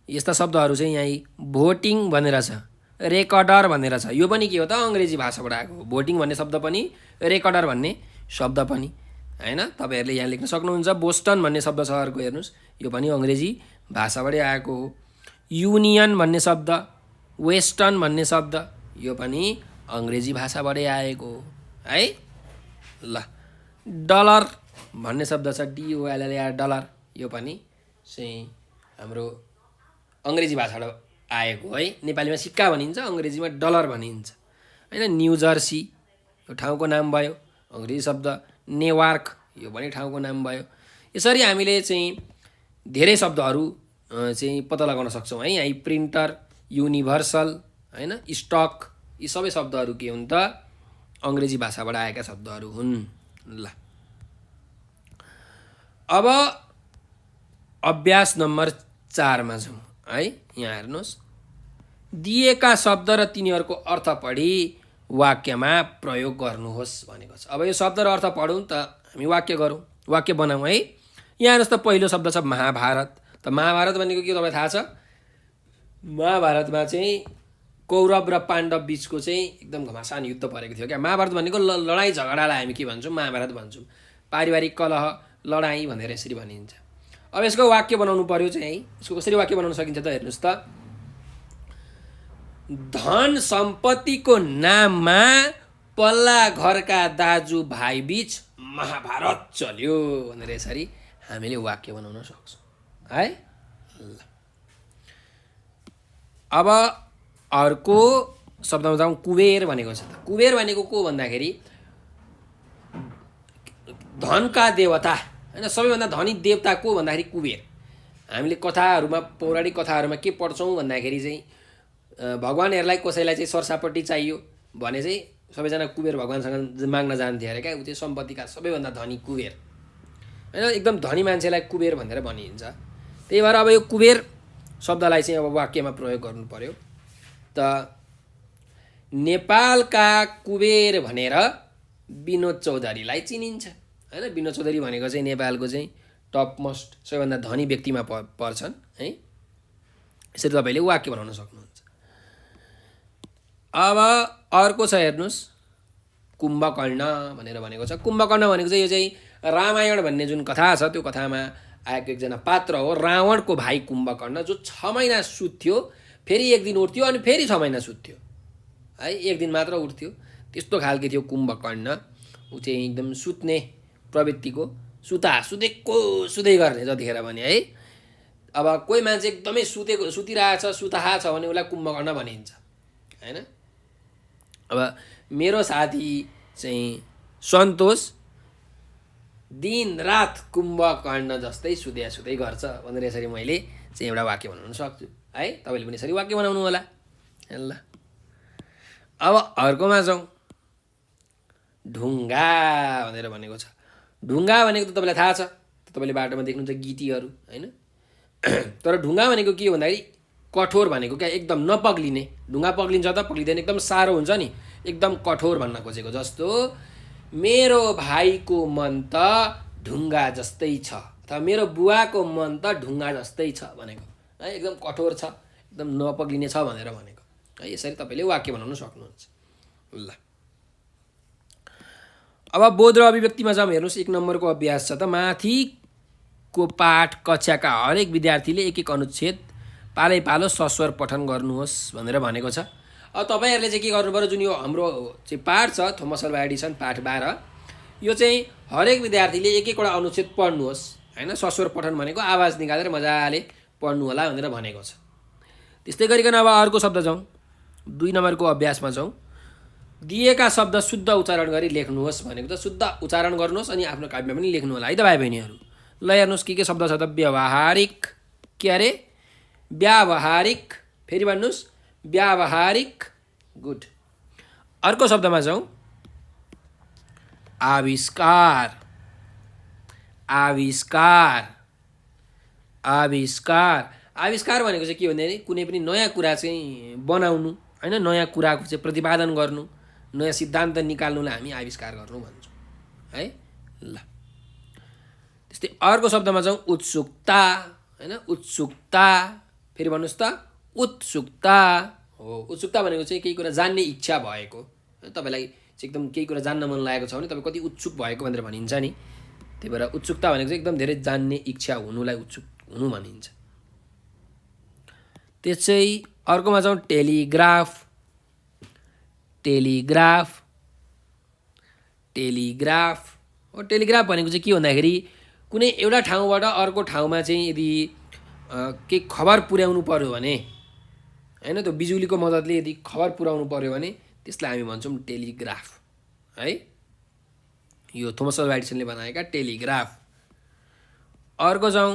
यस्ता शब्दहरू चाहिँ यहीँ भोटिङ भनेर छ, रेकर्डर भनेर छ, यो पनि के हो त? अङ्ग्रेजी भाषाबाट आएको हो। भोटिङ भन्ने शब्द पनि, रेकर्डर भन्ने शब्द पनि होइन। तपाईँहरूले यहाँ लेख्न सक्नुहुन्छ। बोस्टन भन्ने शब्द छ अर्को, हेर्नुहोस्, यो पनि अङ्ग्रेजी भाषाबाटै आएको हो। युनियन भन्ने शब्द, वेस्टर्न भन्ने शब्द, यो पनि अङ्ग्रेजी भाषाबाटै आएको हो है। ल डलर भन्ने शब्द छ, DOLLAR, डलर, यो पनि चाहिँ हाम्रो अङ्ग्रेजी भाषाबाट आएको है। नेपालीमा सिक्का भनिन्छ, अङ्ग्रेजीमा डलर भनिन्छ होइन। न्यू जर्सी, यो ठाउँको नाम भयो, अङ्ग्रेजी शब्द। नेवार्क, यो पनि ठाउँको नाम भयो। यसरी हामीले चाहिँ धेरै शब्दहरू चाहिँ पत्ता लगाउन सक्छौँ है। यहाँ प्रिन्टर, युनिभर्सल होइन, स्टक, यी सबै शब्दहरू के हुन् त? अङ्ग्रेजी भाषाबाट आएका शब्दहरू हुन्। ल अब अभ्यास नम्बर 4 मा जाउँ है। यहाँ हेर्नुहोस्, दिएका शब्द र तिनीहरूको अर्थ पढी वाक्यमा प्रयोग गर्नुहोस् भनेको छ। अब यो शब्द र अर्थ पढौँ त हामी वाक्य गरौँ, वाक्य बनाऊँ है। यहाँ हेर्नुहोस् त, पहिलो शब्द छ महाभारत। त महाभारत भनेको के तपाईँलाई थाहा छ? महाभारतमा चाहिँ कौरव र पाण्डव बिचको चाहिँ एकदम घमासान युद्ध परेको थियो क्या। महाभारत भनेको लडाइँ झगडालाई हामी के भन्छौँ? महाभारत भन्छौँ। पारिवारिक कलह, लडाइँ भनेर यसरी भनिन्छ। अब यसको वाक्य बनाउनु पर्यो चाहिँ है। यसको कसरी वाक्य बनाउन सकिन्छ त? हेर्नुहोस् त, धन सम्पत्तिको नाममा पल्ला घरका दाजुभाइ बिच महाभारत चल्यो भनेर यसरी हामीले वाक्य बनाउन सक्छौँ है। अब अर्को शब्दमा जाउँ, कुबेर भनेको छ। कुबेर भनेको को भन्दाखेरि धनका देवता होइन, सबैभन्दा धनी देवता को भन्दाखेरि कुबेर। हामीले कथाहरूमा, पौराणिक कथाहरूमा के पढ्छौँ भन्दाखेरि चाहिँ भगवानहरूलाई कसैलाई चाहिँ सरसापट्टि चाहियो भने चाहिँ सबैजना कुबेर भगवानसँग माग्न जान्थे अरे क्या। ऊ चाहिँ सम्पत्तिका सबैभन्दा धनी कुबेर होइन, एकदम धनी मान्छेलाई कुबेर भनेर भनिन्छ। त्यही भएर अब यो कुबेर शब्दलाई चाहिँ अब वाक्यमा प्रयोग गर्नु पर्यो। त नेपालका कुबेर भनेर विनोद चौधरीलाई चिनिन्छ होइन। विनोद चौधरी भनेको चाहिँ नेपालको चाहिँ टप मोस्ट सबैभन्दा धनी व्यक्तिमा पर्छन् है। यसरी तपाईँले वाक्य बनाउन सक्नुहुन्छ। अब अर्को छ हेर्नुहोस्, कुम्भकर्ण भनेर भनेको छ। कुम्भकर्ण भनेको चाहिँ यो चाहिँ रामायण भन्ने जुन कथा छ त्यो कथामा आएको एकजना पात्र हो, रावणको भाइ कुम्भकर्ण, जो 6 महिना सुत्थ्यो, फेरि एक दिन उठ्थ्यो अनि फेरि 6 महिना सुत्थ्यो है, एक दिन मात्र उठ्थ्यो। त्यस्तो खालके थियो कुम्भकर्ण। ऊ चाहिँ एकदम सुत्ने प्रवृत्तिको, सुतेको सुत्दै गर्ने जतिखेर भने है। अब कोही मान्छे एकदमै सुतिरहेछ सुताहा छ भने उसलाई कुम्भकर्ण भनिन्छ हैन। अब मेरो साथी चाहिँ सन्तोष दिन रात कुम्भकर्ण जस्तै सुत्दै गर्छ भनेर यसरी मैले चाहिँ एउटा वाक्य बनाउन सक्छु है। तपाईँले पनि यसरी वाक्य बनाउनु होला ल। अब अर्कोमा जाउँ। ढुङ्गा भनेर भनेको छ। ढुङ्गा भनेको त तपाईँलाई थाहा छ, तपाईँले बाटोमा देख्नुहुन्छ गिटीहरू होइन। तर ढुङ्गा भनेको के हो भन्दाखेरि कठोर भनेको क्या, एकदम नपग्लिने। ढुङ्गा पग्लिन्छ त पग्लिँदैन, एकदम साह्रो हुन्छ नि, एकदम कठोर भन्न खोजेको। जस्तो मेरो भाइको मन त ढुङ्गा जस्तै छ, अथवा मेरो बुवाको मन त ढुङ्गा जस्तै छ भनेको है, एकदम कठोर छ, एकदम नपग्लिने छ भनेर भनेको है। यसरी तपाईँले वाक्य बनाउन सक्नुहुन्छ ल। अब बोध र अभिव्यक्तिमा जाउँ। हेर्नुहोस् 1 नम्बरको अभ्यास छ त। माथिको पाठ कक्षाका हरेक विद्यार्थीले एक एक अनुच्छेद पालै पालो सस्वर पठन गर्नुहोस् भनेर भनेको छ। अब तपाईँहरूले चाहिँ के गर्नु पर्यो, जुन यो हाम्रो चाहिँ पाठ छ थोमस अल्वा एडिसन पाठ 12, यो चाहिँ हरेक विद्यार्थीले एक एकवटा अनुच्छेद पढ्नुहोस् होइन। सस्वर पठन भनेको आवाज निकालेर मजाले पढ्नु होला भनेर भनेको छ। त्यस्तै गरिकन अब अर्को शब्द जाउँ। 2 नम्बरको अभ्यासमा जाउँ। दिएका शब्द शुद्ध उच्चारण गरी लेख्नुहोस् भनेको त। शुद्ध उच्चारण गर्नुहोस् अनि आफ्नो काव्यमा पनि लेख्नु होला है त भाइ बहिनीहरू। ल हेर्नुहोस् के शब्द छ त। व्यावहारिक, के अरे व्यावहारिक, फेरि भन्नुहोस् व्यावहारिक, गुड। अर्को शब्दमा जाउँ। आविष्कार, आविष्कार, आविष्कार। आविष्कार भनेको चाहिँ के भन्दाखेरि कुनै पनि नयाँ कुरा चाहिँ बनाउनु होइन, नयाँ कुराको चाहिँ प्रतिपादन गर्नु, नयाँ सिद्धान्त निकाल्नुलाई हामी आविष्कार गर्नु भन्छौँ है ल। त्यस्तै अर्को शब्दमा जाउँ। उत्सुकता होइन, उत्सुकता, फेरि भन्नुहोस् त उत्सुकता हो। उत्सुकता भनेको चाहिँ केही कुरा जान्ने इच्छा भएको, तपाईँलाई चाहिँ एकदम केही कुरा जान्न मन लागेको छ भने तपाईँ कति उत्सुक भएको भनेर भनिन्छ नि। त्यही भएर उत्सुकता भनेको चाहिँ एकदम धेरै जान्ने इच्छा हुनुलाई उत्सुक हुनु भनिन्छ। त्यसै अर्कोमा जाउँ। टेलिग्राफ, टेलिग्राफ, टेलिग्राफ हो। टेलिग्राफ भनेको चाहिँ के भन्दाखेरि कुनै एउटा ठाउँबाट अर्को ठाउँमा चाहिँ यदि केही खबर पुर्याउनु पर्यो भने होइन, त्यो बिजुलीको मद्दतले यदि खबर पुर्याउनु पर्यो भने त्यसलाई हामी भन्छौँ टेलिग्राफ है। यो थोमस अल्वा एडिसनले बनाएका टेलिग्राफ। अर्को जाउँ।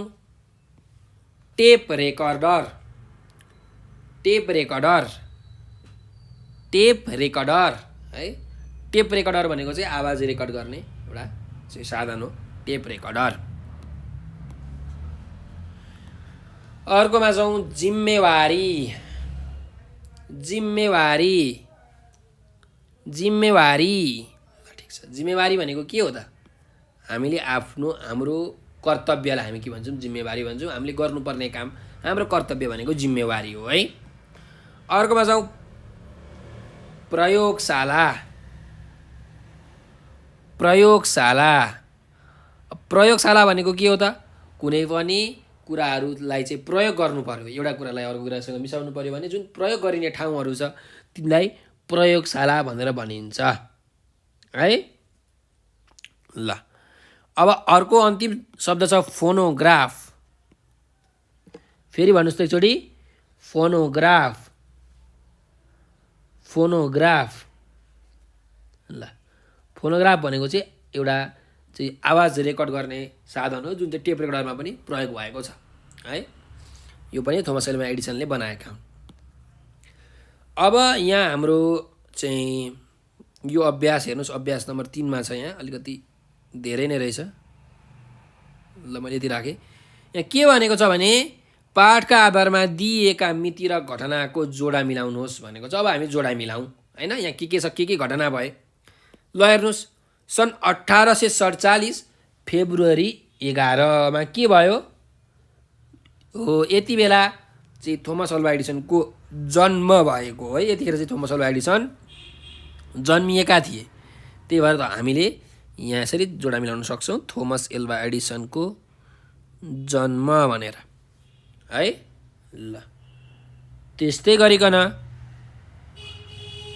Tape recorder, tape recorder, tape recorder है। टेप रेकर्डर भनेको चाहिँ आवाज रेकर्ड गर्ने एउटा चाहिँ साधन हो, टेप रेकर्डर। अर्कोमा जाउँ। जिम्मेवारी, जिम्मेवारी, जिम्मेवारी, ठिक छ। जिम्मेवारी भनेको के हो त? हामीले हाम्रो कर्तव्यलाई हामी के भन्छौँ? जिम्मेवारी भन्छौँ। हामीले गर्नुपर्ने काम, हाम्रो कर्तव्य भनेको जिम्मेवारी हो है। अर्कोमा जाउँ। प्रयोगशाला, प्रयोगशाला। प्रयोगशाला भनेको के हो त? कुनै पनि कुराहरूलाई चाहिँ प्रयोग गर्नु पर्यो, एउटा कुरालाई अर्को कुरासँग मिसाउनु पर्यो भने जुन प्रयोग गरिने ठाउँहरू छ तिनलाई प्रयोगशाला भनेर भनिन्छ है ल। अब अर्को अन्तिम शब्द छ फोनोग्राफ। फेरि भन्नुहोस् त एकचोटि। फोनोग्राफ, फोनोग्राफ ल। फोनोग्राफ भनेको चाहिँ एउटा चाहिँ आवाज रेकर्ड गर्ने साधन हो जुन चाहिँ टेप रेकर्डरमा पनि प्रयोग भएको छ है। यो पनि थोमस एल्वा एडिसनले बनाएका हुन्। अब यहाँ हाम्रो चाहिँ यो अभ्यास हेर्नुहोस्। अभ्यास नम्बर 3 मा छ। यहाँ अलिकति धेरै नै रहेछ ल, मैले यति राखेँ। यहाँ के भनेको छ भने पाठका आधारमा दिएका मिति र घटनाको जोडा मिलाउनुहोस् भनेको छ। अब हामी जोडा मिलाउँ होइन। यहाँ के छ, के घटना भए ल हेर्नुहोस्। सन् 1847 फेब्रुअरी 11 मा के भयो हो, यति बेला चाहिँ थोमस अल्वा एडिसनको जन्म भएको है। यतिखेर चाहिँ थोमस अल्वा एडिसन जन्मिएका थिए। त्यही भएर त हामीले यहाँ यसरी जोडा मिलाउन सक्छौँ थोमस एल्वा एडिसनको जन्म भनेर है। ल त्यस्तै गरिकन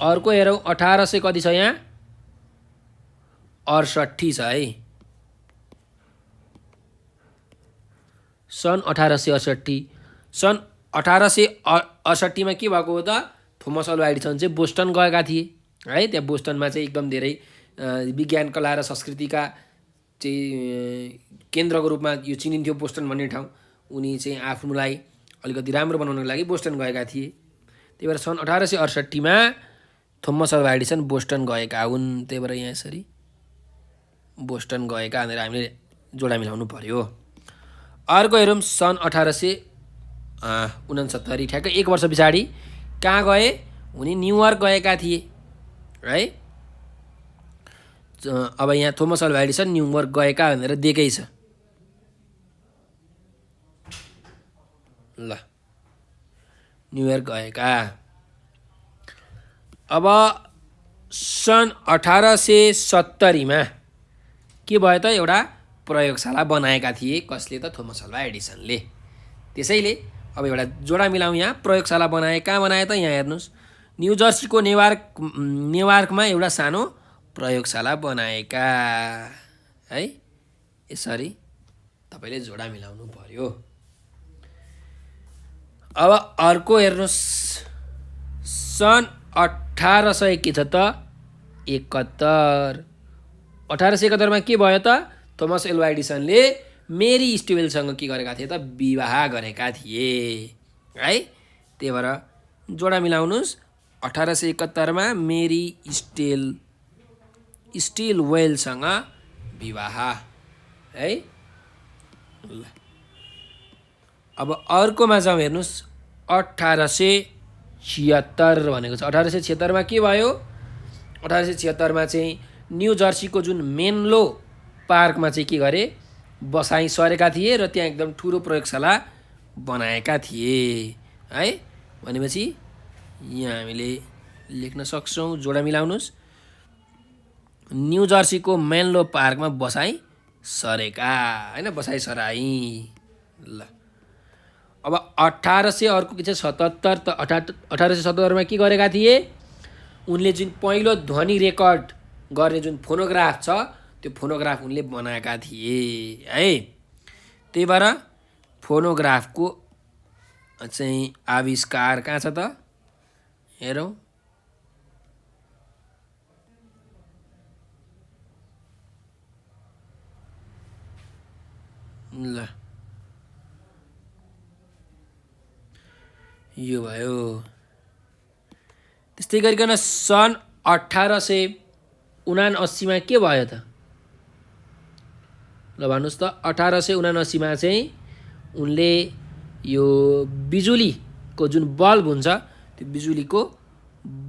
अर्को हेरौँ 1800 कति छ यहाँ 68 छ है। सन् 1868 सन् 1868 मा के भएको हो त थोमस अल्वा एडिसन चाहिँ बोस्टन गएका थिए है। त्यहाँ बोस्टनमा चाहिँ एकदम धेरै विज्ञान कला र संस्कृतिका चाहिँ केन्द्रको रूपमा यो चिनिन्थ्यो बोस्टन भन्ने ठाउँ। उनी चाहिँ आफूलाई अलिकति राम्रो बनाउनको लागि बोस्टन गएका थिए। त्यही भएर सन् 1868 मा थोमस अल्वा एडिसन बोस्टन गएका हुन्। त्यही भएर यहाँ यसरी बोस्टन गएका भनेर हामीले जोडा मिलाउनु पर्यो। अर्को हेरौँ सन् 1869 ठ्याक्कै 1 वर्ष पछाडि कहाँ गए उनी न्युयोर्क गएका थिए है। अब यहाँ थोमस अल्वा एडिसन न्युयोर्क गएका भनेर दिएकै छ। ल न्युयोर्क गएका। अब सन् 1870 मा के भयो त एउटा प्रयोगशाला बनाएका थिए कसले त थोमस अल्वा एडिसनले। त्यसैले अब एउटा जोडा मिलाउँ। यहाँ प्रयोगशाला बनाए कहाँ बनाए त यहाँ हेर्नुहोस् न्यू जर्सीको नेवार्कमा एउटा सानो प्रयोगशाला बनाएका है। यसरी तपाईँले जोडा मिलाउनु पर्यो। अब अर्को हेर्नुहोस् सन् 1871 1871 मा के भयो त थोमस एल्वा एडिसनले मेरी स्टिवेलसँग के गरेका थिए त विवाह गरेका थिए है। त्यही भएर जोडा मिलाउनुहोस् 1871 मा मेरी स्टिलवेलसँग विवाह है। ल अब अर्कोमा जाउँ हेर्नुहोस् 1876 भनेको छ। 1876 मा के भयो 1876 मा चाहिँ न्यू जर्सीको जुन मेन्लो पार्कमा चाहिँ के गरे बसाइ सरेका थिए र त्यहाँ एकदम ठुलो प्रयोगशाला बनाएका थिए है। भनेपछि यहाँ हामीले लेख्न सक्छौँ जोडा मिलाउनुहोस् न्यू जर्सीको मेन्लो पार्कमा बसाइ सरेका होइन बसाइ सराई। ल अब 1800 अर्को के छ 77 त 1877 मा के गरेका थिए उनले जुन पहिलो ध्वनि रेकर्ड गर्ने जुन फोनोग्राफ छ त्यो फोनोग्राफ उनले बनाएका थिए है। त्यही भएर फोनोग्राफको चाहिँ आविष्कार कहाँ छ त हेरौँ। ल यो भयो। त्यस्तै गरिकन सन् 1879 मा के भयो त ल भन्नुहोस् त 1879 मा चाहिँ उनले यो बिजुलीको जुन बल्ब हुन्छ त्यो बिजुलीको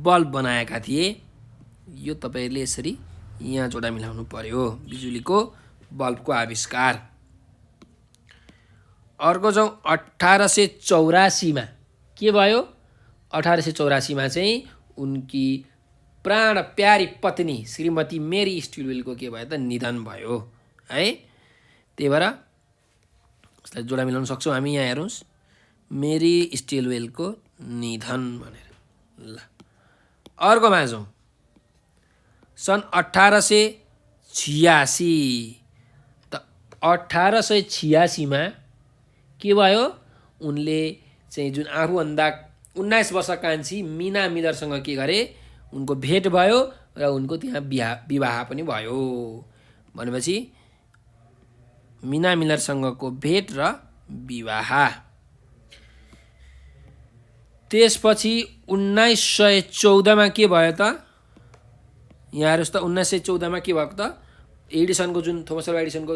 बल्ब बनाएका थिए। यो तपाईँले यसरी यहाँ जोडा मिलाउनु पर्यो बिजुलीको बल्बको आविष्कार। अर्को जाउँ 1884 मा के भयो 1884 मा चाहिँ उनकी प्राण प्यारी पत्नी श्रीमती मेरी स्टिलवेलको के भयो त निधन भयो है। त्यही भएर यसलाई जोडा मिलाउन सक्छौँ हामी। यहाँ हेर्नुहोस् मेरी स्टिलवेलको निधन भनेर। ल अर्कोमा जाउँ सन् 1886 त 1886 मा के भयो उनले चाहिँ जुन आफूभन्दा 19 वर्ष कान्छी मिना मिलरसँग के गरे उनको भेट भयो र उनको त्यहाँ विवाह पनि भयो। भनेपछि मिना मिलरसँगको भेट र विवाह। त्यसपछि 1914 मा के भयो त यहाँ हेर्नुहोस् त 1914 मा के भएको त एडिसनको जुन थोमस अल्वा एडिसनको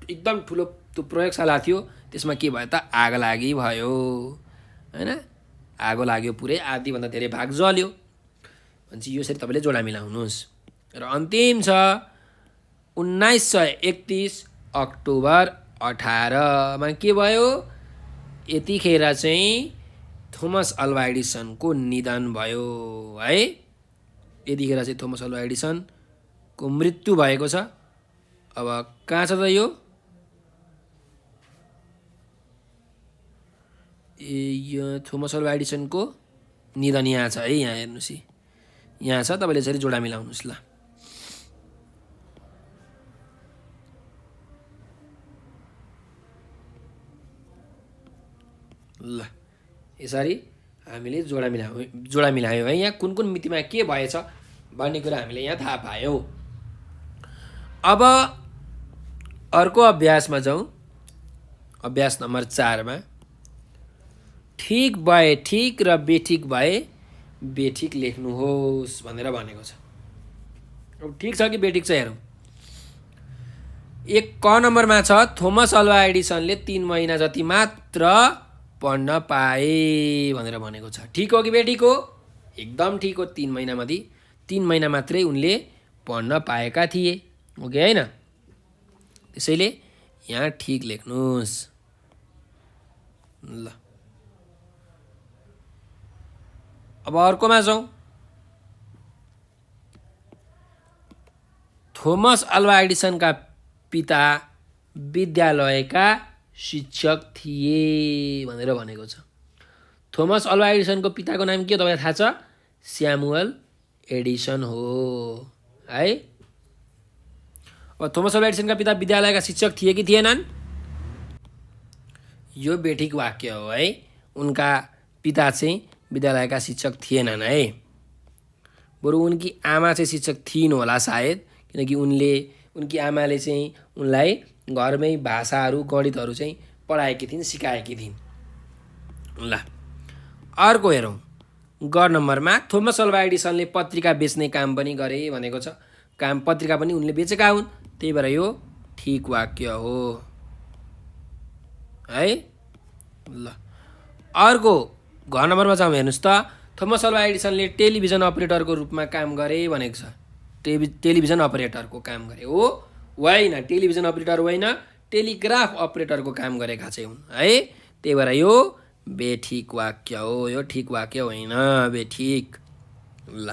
एकदम ठुलो त्यो प्रयोगशाला थियो त्यसमा के भयो त आग लागि भयो हैन। आगो लाग्यो पुरै आधीभन्दा धेरै भाग जल्यो। भनेपछि यो यसरी तपाईँले जोडा मिलाउनुहोस्। र अन्तिम छ 1931 अक्टोबर 18 मा के भयो यतिखेर चाहिँ थोमस अल्वा एडिसनको निधन भयो है। यतिखेर चाहिँ थोमस अल्वा एडिसन को मृत्यु भएको छ। अब कहाँ छ त यो? यो थोमस अल्वा एडिसनको निधन यहाँ छ है, यहाँ हेर्नुहोस् यहाँ छ। तपाईँले यसरी जोडा मिलाउनुहोस् ल। ल यसरी हामीले जोडा मिलायौँ है। यहाँ कुन कुन मितिमा के भएछ भन्ने कुरा हामीले यहाँ थाहा पायौँ। अब अर्को अभ्यासमा जाउँ। अभ्यास नम्बर 4 मा ठिक भए ठिक र बेठिक भए बेठिक लेख्नुहोस् भनेर भनेको छ। अब ठिक छ कि बेठिक छ हेरौँ। 1 क नम्बरमा छ थोमस अल्वा एडिसनले 3 महिना जति मात्र पढ्न पाए भनेर भनेको छ। ठिक हो कि बेठिक हो? एकदम ठिक हो। 3 महिनामध्ये 3 महिना मात्रै उनले पढ्न पाएका थिए, हो कि होइन? त्यसैले यहाँ ठिक लेख्नुहोस् ल। अब अर्कोमा जाउँ। थोमस अल्वा एडिसनका पिता विद्यालयका शिक्षक थिए भनेर भनेको छ। थोमस अल्वा एडिसनको पिताको नाम के तपाईँलाई थाहा छ? स्यामुअल एडिसन हो है। अब थोमस अल्वा एडिसनका पिता विद्यालयका शिक्षक थिए कि थिएनन्? यो बेठिक वाक्य हो है। उनका पिता चाहिँ विद्यालयका शिक्षक थिएनन् है। बरु उनकी आमा चाहिँ शिक्षक थिइन् होला सायद, किनकि उनकी आमाले चाहिँ उनलाई घरमै भाषाहरू गणितहरू चाहिँ पढाएकी थिइन्, सिकाएकी थिइन्। ल अर्को हेरौँ। ग नम्बरमा थोमस अल्वा एडिसनले पत्रिका बेच्ने काम पनि गरे भनेको छ। पत्रिका पनि उनले बेचेका हुन्, त्यही भएर यो ठिक वाक्य हो है। ल अर्को घ नम्बरमा जाउँ। हेर्नुहोस् त, थोमस अल्वा एडिसनले टेलिभिजन अपरेटरको रूपमा काम गरे भनेको छ। टेलिभिजन अपरेटरको काम गरे हो? होइन, टेलिभिजन अपरेटर होइन, टेलिग्राफ अपरेटरको काम गरेका चाहिँ हुन् है। त्यही भएर यो बेठिक वाक्य हो। यो ठिक वाक्य होइन, बेठिक। ल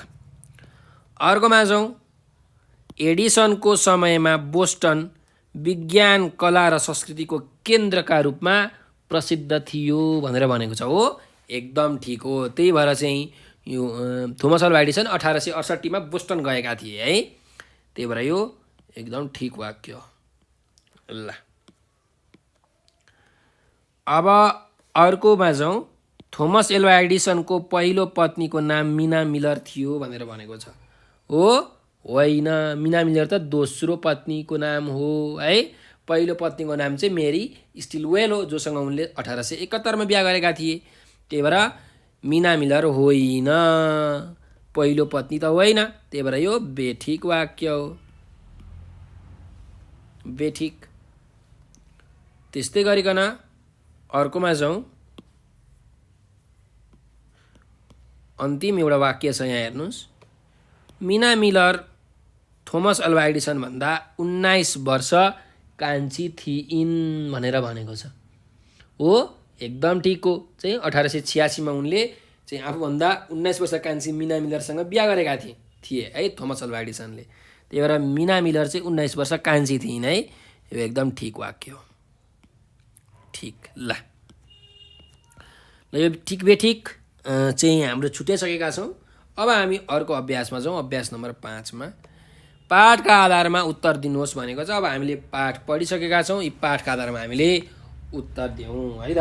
अर्कोमा जाउँ। एडिसनको समयमा बोस्टन विज्ञान, कला र संस्कृतिको केन्द्रका रूपमा प्रसिद्ध थियो भनेर भनेको छ। हो, एकदम ठिक हो। त्यही भएर चाहिँ यो थोमस अल्वा एडिसन 1868 मा बोस्टन गएका थिए है। त्यही भएर यो एकदम ठिक वाक्य हो। ल अब अर्कोमा जाउँ। थोमस एल्वा एडिसनको पहिलो पत्नीको नाम मिना मिलर थियो भनेर भनेको छ। हो, होइन, मिना मिलर त दोस्रो पत्नीको नाम हो है। पहिलो पत्नीको नाम चाहिँ मेरी स्टिलवेल हो, जोसँग उनले 1871 मा बिहा गरेका थिए। त्यही भएर मिना मिलर होइन, पहिलो पत्नी त होइन। त्यही भएर यो बेठिक वाक्य हो, बेठिक। त्यस्तै गरिकन अर्कोमा जाउँ। अन्तिम एउटा वाक्य छ यहाँ हेर्नुहोस्। मिना मिलर थोमस अल्वा एडिसन भन्दा 19 वर्ष कान्छी थिइन् भनेर भनेको छ। हो, एकदम ठिक हो। चाहिँ 1886 मा उनले चाहिँ आफूभन्दा 19 वर्ष कान्छी मिना मिलरसँग बिहा गरेका थिए है थोमस अल्वा एडिसनले। त्यही भएर मिना मिलर चाहिँ 19 वर्ष कान्छी थिइन् है। यो एकदम ठिक वाक्य हो, ठिक। ल यो ठिक बेठिक चाहिँ हाम्रो छुटिसकेका छौँ। अब हामी अर्को अभ्यासमा जाउँ। अभ्यास नम्बर 5 मा पाठका आधारमा उत्तर दिनुहोस् भनेको छ। अब हामीले पाठ पढिसकेका छौँ। यी पाठका आधारमा हामीले उत्तर दिउँ है त।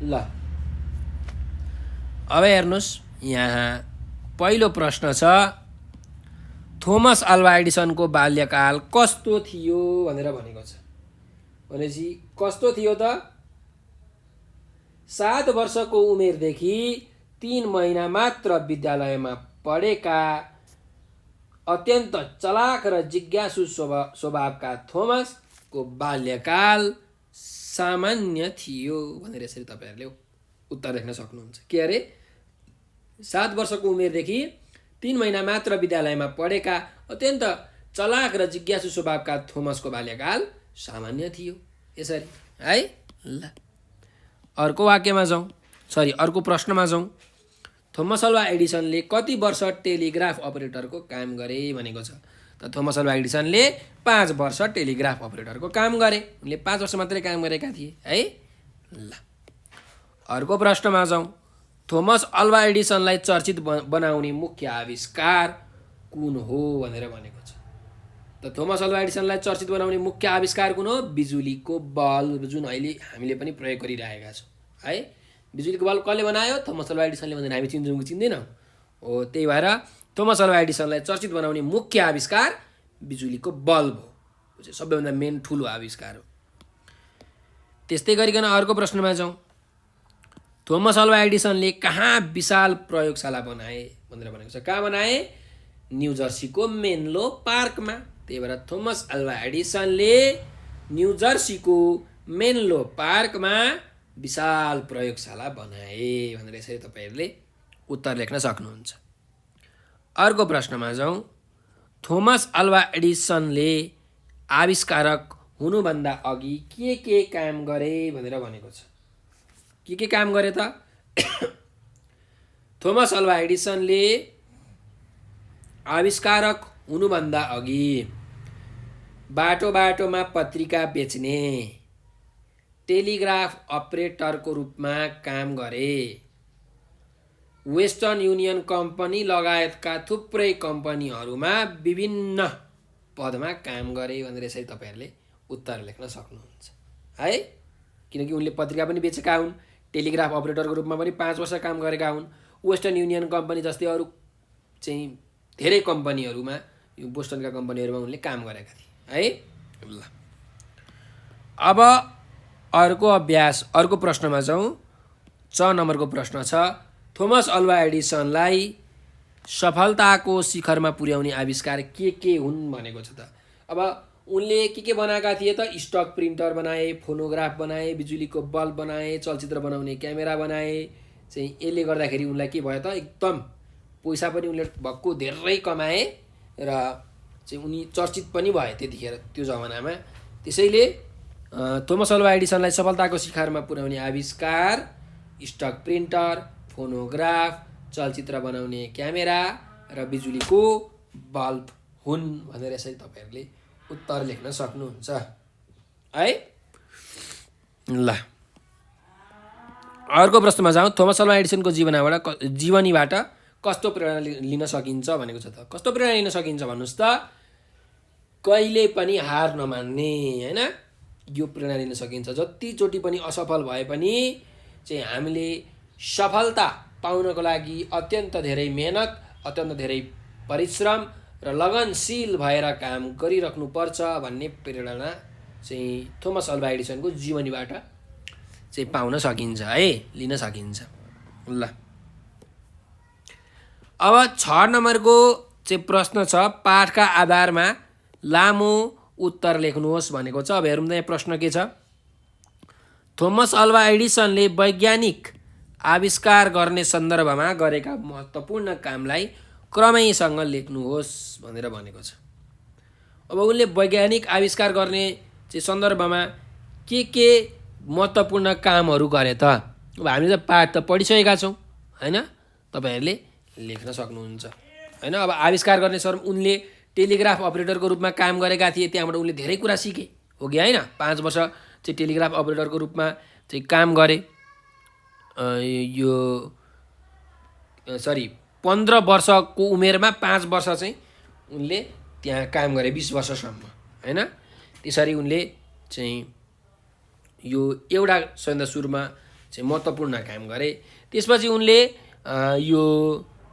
ल अब हेर्नुहोस्, यहाँ पहिलो प्रश्न छ, थोमस अल्वा एडिसनको बाल्यकाल कस्तो थियो भनेर भनेको छ। भनेपछि कस्तो थियो त? 7 वर्षको उमेरदेखि 3 महिना मात्र विद्यालयमा पढेका अत्यन्त चलाक र जिज्ञासु स्वभावका थोमसको बाल्यकाल सामान्य थियो भनेर यसरी तपाईँहरूले उत्तर लेख्न सक्नुहुन्छ। के अरे? 7 वर्षको उमेरदेखि 3 महिना मात्र विद्यालयमा पढेका अत्यन्त चलाक र जिज्ञासु स्वभावका थोमसको बाल्यकाल सामान्य थियो, यसरी है। ल अर्को वाक्यमा जाउँ, अर्को प्रश्नमा जाउँ। थोमस अल्वा एडिसनले कति वर्ष टेलिग्राफ अपरेटरको काम गरे भनेको छ। त थोमस अल्वा एडिसनले 5 वर्ष टेलिग्राफ अपरेटरको काम गरे। उनले 5 वर्ष मात्रै काम गरेका थिए है। ल अर्को प्रश्नमा जाउँ। थोमस अल्वा एडिसनलाई चर्चित बनाउने मुख्य आविष्कार कुन हो भनेर भनेको छ। त थोमस अल्वा एडिसनलाई चर्चित बनाउने मुख्य आविष्कार कुन हो? बिजुलीको बल्ब, जुन अहिले हामीले पनि प्रयोग गरिरहेका छौँ है। बिजुलीको बल्ब कसले बनायो? थोमस अल्वा एडिसनले भन्दैन। हामी चिन्छौँ कि चिन्दैनौँ? हो, त्यही भएर थोमस अल्वा एडिसनलाई चर्चित बनाउने मुख्य आविष्कार बिजुलीको बल्ब हो। सबैभन्दा मेन ठुलो आविष्कार हो। त्यस्तै गरिकन अर्को प्रश्नमा जाउँ। थोमस अल्वा एडिसनले कहाँ विशाल प्रयोगशाला बनाए भनेर भनेको छ। कहाँ बनाए? न्यू जर्सीको मेन्लो पार्कमा। त्यही भएर थोमस अल्वा एडिसनले न्यू जर्सीको मेन्लो पार्कमा विशाल प्रयोगशाला बनाए भनेर यसरी तपाईँहरूले उत्तर लेख्न सक्नुहुन्छ। अर्को प्रश्नमा जाउँ। थोमस अल्वा एडिसनले आविष्कारक हुनुभन्दा अघि के काम गरे भनेर भनेको छ। के काम गरे त? थोमस अल्वा एडिसनले आविष्कारक हुनुभन्दा अघि बाटो बाटोमा पत्रिका बेच्ने टेलिग्राफ अपरेटरको रूपमा काम गरे। वेस्टर्न युनियन कम्पनी लगायतका थुप्रै कम्पनीहरूमा विभिन्न पदमा काम गरे भनेर यसरी तपाईँहरूले उत्तर लेख्न सक्नुहुन्छ है। किनकि उनले पत्रिका पनि बेचेका हुन्, टेलिग्राफ अपरेटरको रूपमा पनि 5 वर्ष काम गरेका हुन्। वेस्टर्न युनियन कम्पनी जस्तै अरू चाहिँ धेरै कम्पनीहरूमा, यो बोस्टनका कम्पनीहरूमा उनले काम गरेका थिए है। ल अब अर्को अभ्यास, अर्को प्रश्नमा जाउँ। 6 नम्बरको प्रश्न छ। थोमस अल्वा एडिसनलाई सफलताको शिखरमा पुर्याउने आविष्कार के हुन् भनेको छ त। अब उनले के बनाएका थिए त? स्टक प्रिन्टर बनाए, फोनोग्राफ बनाए, बिजुलीको बल्ब बनाए, चलचित्र बनाउने क्यामेरा बनाए। चाहिँ यसले गर्दाखेरि उनलाई के भयो त? एकदम पैसा पनि उनले भक्कु धेरै कमाए र चाहिँ उनी चर्चित पनि भए त्यतिखेर त्यो जमानामा। त्यसैले थोमस अल्वा एडिसनलाई सफलताको शिखरमा पुर्याउने आविष्कार स्टक प्रिन्टर, फोनोग्राफ, चलचित्र बनाउने क्यामेरा र बिजुलीको बल्ब हुन् भनेर यसरी तपाईँहरूले उत्तर लेख्न सक्नुहुन्छ है। ल अर्को प्रश्नमा जाउँ। थोमस अल्वा एडिसनको जीवनीबाट कस्तो प्रेरणा लिन सकिन्छ भनेको छ त। कस्तो प्रेरणा लिन सकिन्छ भन्नुहोस् त? कहिले पनि हार नमान्ने हैन, यो प्रेरणा लिन सकिन्छ। जतिचोटि पनि असफल भए पनि चाहिँ हामीले सफलता पाउनको लागि अत्यन्त धेरै मेहनत, अत्यन्त धेरै परिश्रम र लगनशील भएर काम गरिराख्नुपर्छ भन्ने प्रेरणा चाहिँ थोमस अल्वा एडिसनको जीवनीबाट चाहिँ पाउन सकिन्छ है, लिन सकिन्छ। ल अब 6 नम्बरको चाहिँ प्रश्न छ। पाठका आधारमा लामो उत्तर लेख्नुहोस् भनेको छ। अब हेरौँ त यहाँ प्रश्न के छ। थोमस अल्वा एडिसनले वैज्ञानिक आविष्कार गर्ने सन्दर्भमा गरेका महत्त्वपूर्ण कामलाई क्रमैसँग लेख्नुहोस् भनेर भनेको छ। अब उनले वैज्ञानिक आविष्कार गर्ने चाहिँ सन्दर्भमा के महत्त्वपूर्ण कामहरू गरे त? अब हामीले त पाठ त पढिसकेका छौँ हैन, तपाईँहरूले लेख्न सक्नुहुन्छ हैन। अब आविष्कार गर्ने उनले टेलिग्राफ अपरेटरको रूपमा काम गरेका थिए। त्यहाँबाट उनले धेरै कुरा सिके हो कि होइन। 5 वर्ष चाहिँ टेलिग्राफ अपरेटरको रूपमा चाहिँ काम गरे। यो 15 वर्षको उमेरमा 5 वर्ष चाहिँ उनले त्यहाँ काम गरे, 20 वर्षसम्म हैन। त्यसरी उनले चाहिँ यो एउटा सबैभन्दा सुरुमा चाहिँ महत्त्वपूर्ण काम गरे। त्यसपछि उनले यो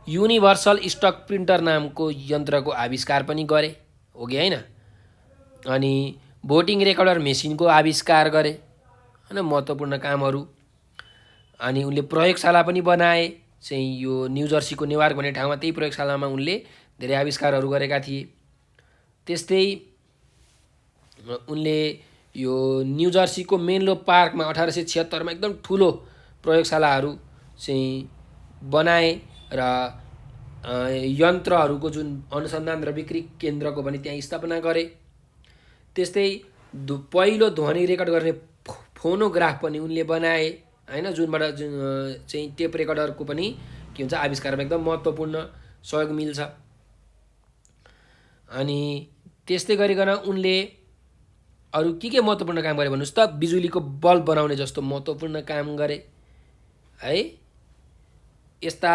युनिभर्सल स्टक प्रिन्टर नामको यन्त्रको आविष्कार पनि गरे हो कि होइन। अनि भोटिङ रेकर्डर मेसिनको आविष्कार गरे हैन, महत्त्वपूर्ण कामहरू। अनि उनले प्रयोगशाला पनि बनाए चाहिँ यो न्यू जर्सीको नेवार्क भन्ने ठाउँमा। त्यही प्रयोगशालामा उनले धेरै आविष्कारहरू गरेका थिए। त्यस्तै उनले यो न्यू जर्सीको मेन्लो पार्कमा 1876 मा एकदम ठुलो प्रयोगशालाहरू चाहिँ बनाए र यन्त्रहरूको जुन अनुसन्धान र बिक्री केन्द्रको पनि त्यहाँ स्थापना गरे। त्यस्तै पहिलो ध्वनि रेकर्ड गर्ने फोनोग्राफ पनि उनले बनाए हैन, जुनबाट चाहिँ टेप रेकर्डरको पनि के हुन्छ आविष्कारमा एकदम महत्त्वपूर्ण सहयोग मिल्छ। अनि त्यस्तै गरिकन उनले अरू के महत्त्वपूर्ण काम गरे भन्नुहोस् त? बिजुलीको बल्ब बनाउने जस्तो महत्त्वपूर्ण काम गरे है। यस्ता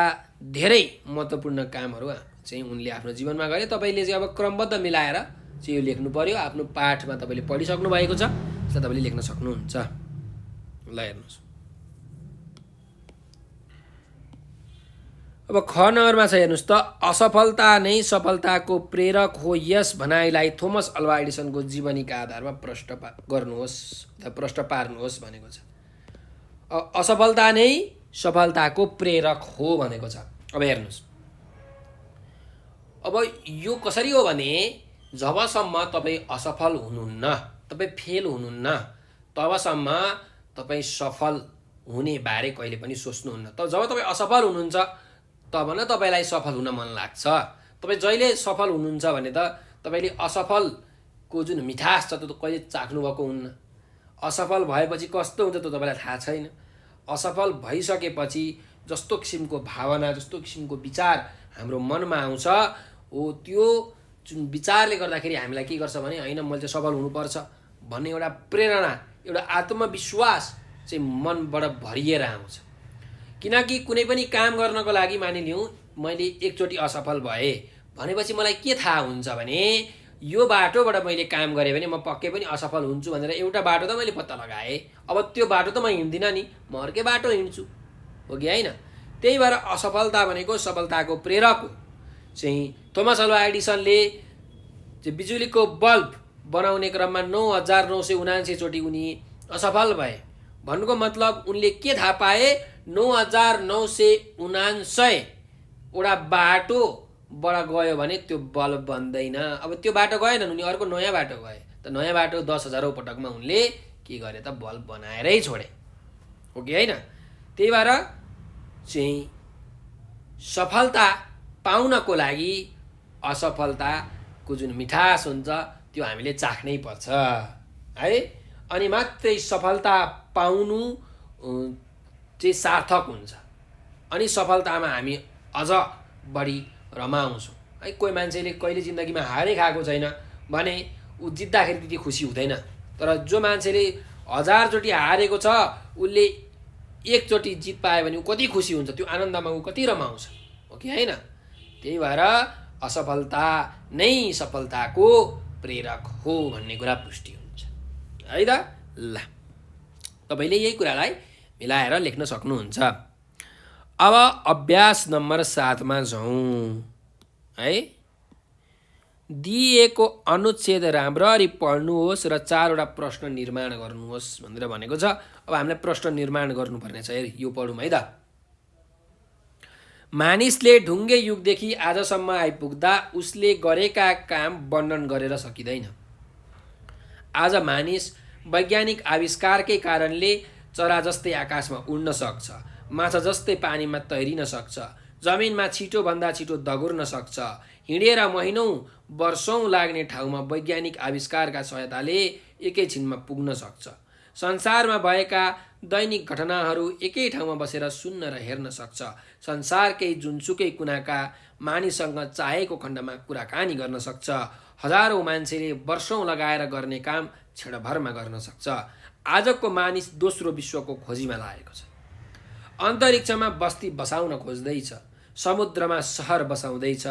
धेरै महत्त्वपूर्ण कामहरू चाहिँ उनले आफ्नो जीवनमा गरे। तपाईँले चाहिँ अब क्रमबद्ध मिलाएर चाहिँ यो लेख्नु पर्यो। आफ्नो पाठमा तपाईँले पढिसक्नु भएको छ, त्यसलाई तपाईँले लेख्न सक्नुहुन्छ। ल हेर्नुहोस्, अब ख नम्बरमा छ हेर्नुहोस् त, असफलता नै सफलताको प्रेरक हो, यस भनाइलाई थोमस अल्वा एडिसनको जीवनीका आधारमा प्रश्न पार्नुहोस् भनेको छ। असफलता नै सफलताको प्रेरक हो भनेको छ। अब हेर्नुहोस्, अब यो कसरी हो भने जबसम्म तपाईँ असफल हुनुहुन्न, तपाईँ फेल हुनुहुन्न, तबसम्म तपाईँ सफल हुने बारे कहिले पनि सोच्नुहुन्न। तर जब तपाईँ असफल हुनुहुन्छ तब न तपाईँलाई सफल हुन मन लाग्छ। तपाईँ जहिले सफल हुनुहुन्छ भने त तपाईँले असफलको जुन मिठास छ त्यो त कहिले चाख्नुभएको हुन्न। असफल भएपछि कस्तो हुन्छ त्यो तपाईँलाई थाहा छैन। असफल भइसकेपछि जस्तो किसिमको भावना, जस्तो किसिमको विचार हाम्रो मनमा आउँछ, हो त्यो जुन विचारले गर्दाखेरि हामीलाई के गर्छ भने होइन मैले चाहिँ सफल हुनुपर्छ भन्ने एउटा प्रेरणा, एउटा आत्मविश्वास चाहिँ मनबाट भरिएर आउँछ। किनकि कुनै पनि काम गर्नको लागि मानिलिउँ मैले एकचोटि असफल भएँ भनेपछि मलाई के थाहा हुन्छ भने यो बाटोबाट मैले काम गरेँ भने म पक्कै पनि असफल हुन्छु भनेर एउटा बाटो त मैले पत्ता लगाएँ। अब त्यो बाटो त म हिँड्दिनँ नि, म अर्कै बाटो हिँड्छु, हो कि होइन? त्यही भएर असफलता भनेको सफलताको प्रेरक हो। चाहिँ थोमस अल्वा एडिसनले चाहिँ बिजुलीको बल्ब बनाउने क्रममा 9,979 चोटि उनी असफल भए। भन्नुको मतलब उनले के थाहा पाए? 9,979 वटा बाटोबाट गयो भने त्यो बल्ब बन्दैन। अब त्यो बाटो गएन, उनी अर्को नयाँ बाटो गए। त नयाँ बाटो 10,000औं पटकमा उनले के गरे त बल्ब बनाएरै छोडे, हो कि होइन? त्यही भएर चाहिँ सफलता पाउनको लागि असफलताको जुन मिठास हुन्छ त्यो हामीले चाख्नै पर्छ है। अनि मात्रै सफलता पाउनु चाहिँ सार्थक हुन्छ। अनि सफलतामा हामी अझ बढी रमाउँछौँ है। कोही मान्छेले कहिले जिन्दगीमा हारै खाएको छैन भने ऊ जित्दाखेरि त्यति खुसी हुँदैन। तर जो मान्छेले 1000 चोटि हारेको छ उसले एकचोटि जित पायो भने ऊ कति खुसी हुन्छ, त्यो आनन्दमा ऊ कति रमाउँछ, हो कि होइन? त्यही भएर असफलता नै सफलताको प्रेरक हो भन्ने कुरा पुष्टि हुन्छ है त। ल तपाईँले यही कुरालाई मिलाएर लेख्न सक्नुहुन्छ। अब अभ्यास नम्बर 7 मा जाउँ है। दिएको अनुच्छेद राम्ररी पढ्नुहोस् र 4 वटा प्रश्न निर्माण गर्नुहोस् भनेर भनेको छ। अब हामीलाई प्रश्न निर्माण गर्नुपर्ने छ, यो पढौँ है त। मानिसले ढुङ्गे युगदेखि आजसम्म आइपुग्दा उसले गरेका काम वर्णन गरेर सकिँदैन। आज मानिस वैज्ञानिक आविष्कारकै कारणले चरा जस्तै आकाशमा उड्न सक्छ, माछा जस्तै पानीमा तैरिन सक्छ, जमिनमा छिटोभन्दा छिटो दगुर्न सक्छ, हिँडेर महिनौँ वर्षौँ लाग्ने ठाउँमा वैज्ञानिक आविष्कारका सहायताले एकैछिनमा पुग्न सक्छ, संसारमा भएका दैनिक घटनाहरू एकै ठाउँमा बसेर सुन्न र हेर्न सक्छ, संसारकै जुनसुकै कुनाका मानिससँग चाहेको खण्डमा कुराकानी गर्न सक्छ, हजारौँ मान्छेले वर्षौँ लगाएर गर्ने काम क्षणभरमा गर्न सक्छ। आजको मानिस दोस्रो विश्वको खोजीमा लागेको छ, अन्तरिक्षमा बस्ती बसाउन खोज्दैछ, समुद्रमा सहर बसाउँदैछ।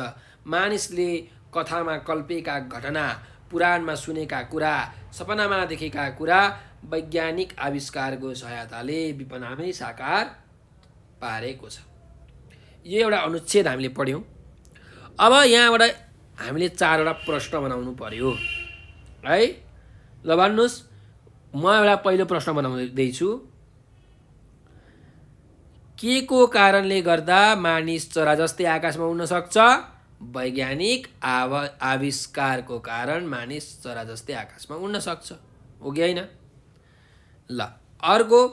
मानिसले कथामा कल्पेका घटना, पुराणमा सुनेका कुरा, सपनामा देखेका कुरा वैज्ञानिक आविष्कारको सहायताले विपनामै साकार पारेको छ। यो एउटा अनुच्छेद हामीले पढ्यौँ। अब यहाँबाट हामीले 4 वटा प्रश्न बनाउनु पर्यो है। ल भन्नुहोस्, म एउटा पहिलो प्रश्न बनाउँदैछु। के को कारणले गर्दा मानिस चरा जस्तै आकाशमा उड्न सक्छ? वैज्ञानिक आविष्कारको कारण मानिस चरा जस्तै आकाशमा उड्न सक्छ, हो कि होइन? ल अर्को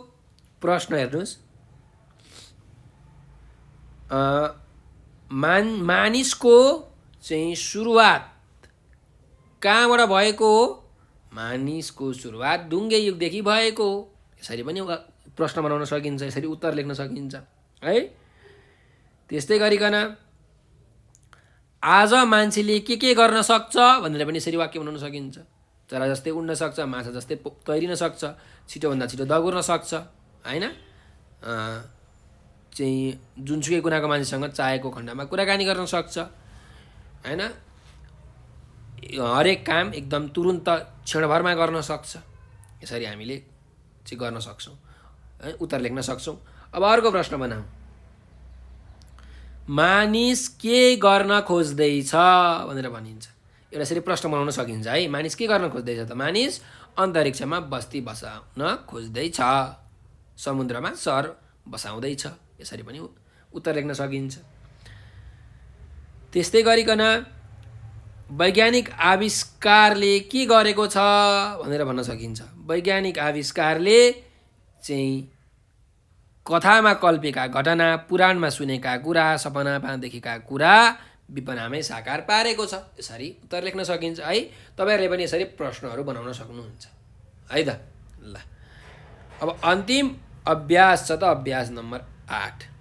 प्रश्न हेर्नुहोस्। मानिसको चाहिँ सुरुवात कहाँबाट भएको हो? मानिसको सुरुवात ढुङ्गे युगदेखि भएको हो। यसरी पनि प्रश्न बनाउन सकिन्छ, यसरी उत्तर लेख्न सकिन्छ है। त्यस्तै गरिकन आज मान्छेले के गर्न सक्छ भनेर पनि यसरी वाक्य बनाउन सकिन्छ। चरा जस्तै उड्न सक्छ, माछा जस्तै तैरिन सक्छ, छिटोभन्दा छिटो दगुर्न सक्छ, होइन? चाहिँ जुनसुकै कुनाको मान्छेसँग चाहेको खण्डमा कुराकानी गर्न सक्छ, होइन? हरेक काम एकदम तुरुन्त क्षणभरमा गर्न सक्छ। यसरी हामीले चाहिँ गर्न सक्छौँ, है? उत्तर लेख्न सक्छौँ। अब अर्को प्रश्न बनाऊ। मानिस के गर्न खोज्दैछ भनेर भनिन्छ। एउटा यसरी प्रश्न बनाउन सकिन्छ है। मानिस के गर्न खोज्दैछ त? मानिस अन्तरिक्षमा बस्ती बसाउन खोज्दैछ, समुद्रमा सहर बसाउँदैछ। यसरी पनि उत्तर लेख्न सकिन्छ। त्यस्तै गरिकन वैज्ञानिक आविष्कारले के गरेको छ भनेर भन्न सकिन्छ। वैज्ञानिक आविष्कारले चाहिँ कथामा कल्पेका घटना, पुराणमा सुनेका कुरा, सपनामा देखेका कुरा विपनामै साकार पारेको छ। यसरी उत्तर लेख्न सकिन्छ है। तपाईँहरूले पनि यसरी प्रश्नहरू बनाउन सक्नुहुन्छ है त। ल, अब अन्तिम अभ्यास छ त, अभ्यास नम्बर 8।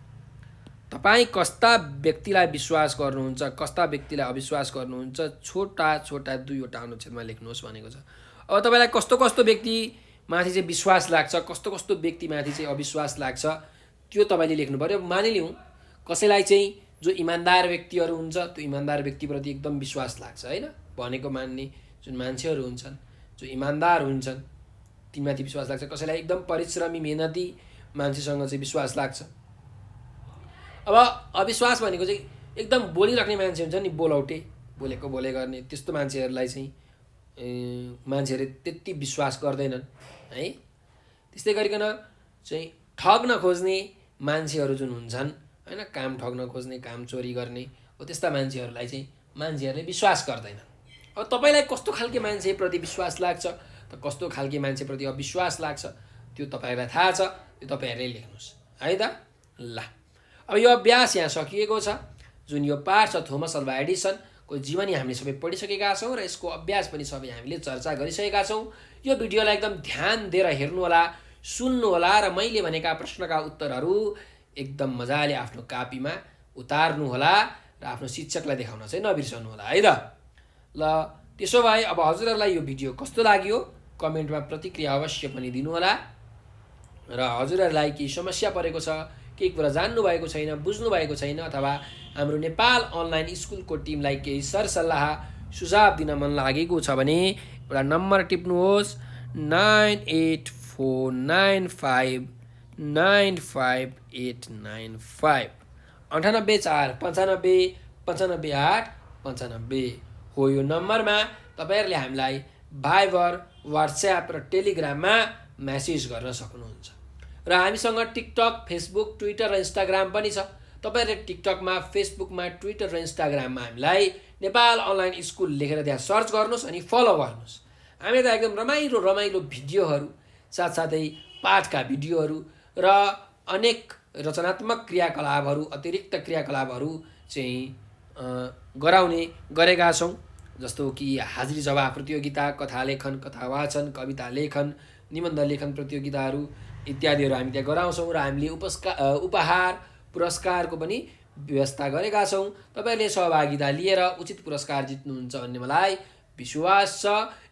तपाईँ कस्ता व्यक्तिलाई विश्वास गर्नुहुन्छ, कस्ता व्यक्तिलाई अविश्वास गर्नुहुन्छ, छोटा छोटा 2वटा अनुच्छेदमा लेख्नुहोस् भनेको छ। अब तपाईँलाई कस्तो कस्तो व्यक्तिमाथि चाहिँ विश्वास लाग्छ, कस्तो कस्तो व्यक्तिमाथि चाहिँ अविश्वास लाग्छ, त्यो तपाईँले लेख्नु पऱ्यो। मानिलिउँ कसैलाई चाहिँ जो इमान्दार व्यक्तिहरू हुन्छ, त्यो इमान्दार व्यक्तिप्रति एकदम विश्वास लाग्छ, होइन? भनेको मान्ने जुन मान्छेहरू हुन्छन्, जो इमान्दार हुन्छन्, तिनीमाथि विश्वास लाग्छ। कसैलाई एकदम परिश्रमी मेहनती मान्छेसँग चाहिँ विश्वास लाग्छ। अब अविश्वास भनेको चाहिँ एकदम बोलिराख्ने मान्छे हुन्छ नि, बोलौटे, बोलेको बोले गर्ने, त्यस्तो मान्छेहरूलाई चाहिँ मान्छेहरूले त्यति विश्वास गर्दैनन् है। त्यस्तै गरिकन चाहिँ ठग्न खोज्ने मान्छेहरू जुन हुन्छन्, होइन? काम ठग्न खोज्ने, काम चोरी गर्ने, हो त्यस्ता मान्छेहरूलाई चाहिँ मान्छेहरूले विश्वास गर्दैनन्। अब तपाईँलाई कस्तो खालके मान्छेप्रति विश्वास लाग्छ त, कस्तो खालके मान्छेप्रति अविश्वास लाग्छ, त्यो तपाईँलाई थाहा छ। त्यो तपाईँहरूले लेख्नुहोस् है त। ल, अब यो अभ्यास यहाँ सकिएको छ। जुन यो पाठ छ थोमस अल्वा एडिसनको जीवनी हामीले सबै पढिसकेका छौँ र यसको अभ्यास पनि सबै हामीले चर्चा गरिसकेका छौँ। यो भिडियोलाई एकदम ध्यान दिएर हेर्नुहोला, सुन्नुहोला र मैले भनेका प्रश्नका उत्तरहरू एकदम मजाले आफ्नो कापीमा उतार्नुहोला र आफ्नो शिक्षकलाई देखाउन चाहिँ नबिर्सनुहोला है त। ल, त्यसो भए अब हजुरहरूलाई यो भिडियो कस्तो लाग्यो कमेन्टमा प्रतिक्रिया अवश्य पनि दिनुहोला। र हजुरहरूलाई केही समस्या परेको छ, केही कुरा जान्नुभएको छैन, बुझ्नुभएको छैन, अथवा हाम्रो नेपाल अनलाइन स्कुलको टिमलाई केही सरसल्लाह सुझाव दिन मन लागेको छ भने एउटा नम्बर टिप्नुहोस्, 9841595895 9845955895 हो। यो नम्बरमा तपाईँहरूले हामीलाई भाइबर, व्हाट्सएप र टेलिग्राममा मेसेज गर्न सक्नुहुन्छ। र हामीसँग टिकटक, फेसबुक, ट्विटर र इन्स्टाग्राम पनि छ। तपाईँहरूले टिकटकमा, फेसबुकमा, ट्विटर र इन्स्टाग्राममा हामीलाई नेपाल अनलाइन स्कुल लेखेर त्यहाँ सर्च गर्नुहोस् अनि फलो गर्नुहोस्। हामी त एकदम रमाइलो रमाइलो भिडियोहरू, साथसाथै पाठका भिडियोहरू र अनेक रचनात्मक क्रियाकलापहरू, अतिरिक्त क्रियाकलापहरू चाहिँ गरेका छौँ। जस्तो कि हाजिरी जवाफ प्रतियोगिता, कथा लेखन, कथा वाचन, कविता लेखन, निबन्ध लेखन प्रतियोगिताहरू इत्यादिहरू हामी त्यहाँ गराउँछौँ। र हामीले उपहार पुरस्कारको पनि व्यवस्था गरेका छौँ। तपाईँहरूले सहभागिता लिएर उचित पुरस्कार जित्नुहुन्छ भन्ने मलाई विश्वास छ।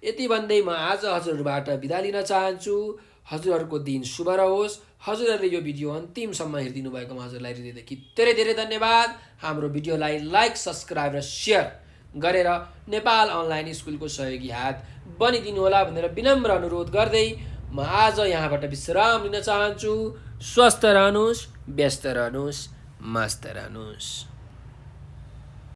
यति भन्दै म आज हजुरहरूबाट बिदा लिन चाहन्छु। हजुरहरूको दिन शुभ रहोस्। हजुरहरूले यो भिडियो अन्तिमसम्म हेरिदिनु भएकोमा हजुरलाई हृदयदेखि धेरै धेरै धन्यवाद। हाम्रो भिडियोलाई लाइक, सब्सक्राइब र सेयर गरेर नेपाल अनलाइन स्कुलको सहयोगी हात बनिदिनु होला भनेर विनम्र अनुरोध गर्दै म आज यहाँबाट विश्राम लिन चाहन्छु। स्वस्थ रहनुहोस्, व्यस्त रहनुहोस्, मस्त रहनुहोस्।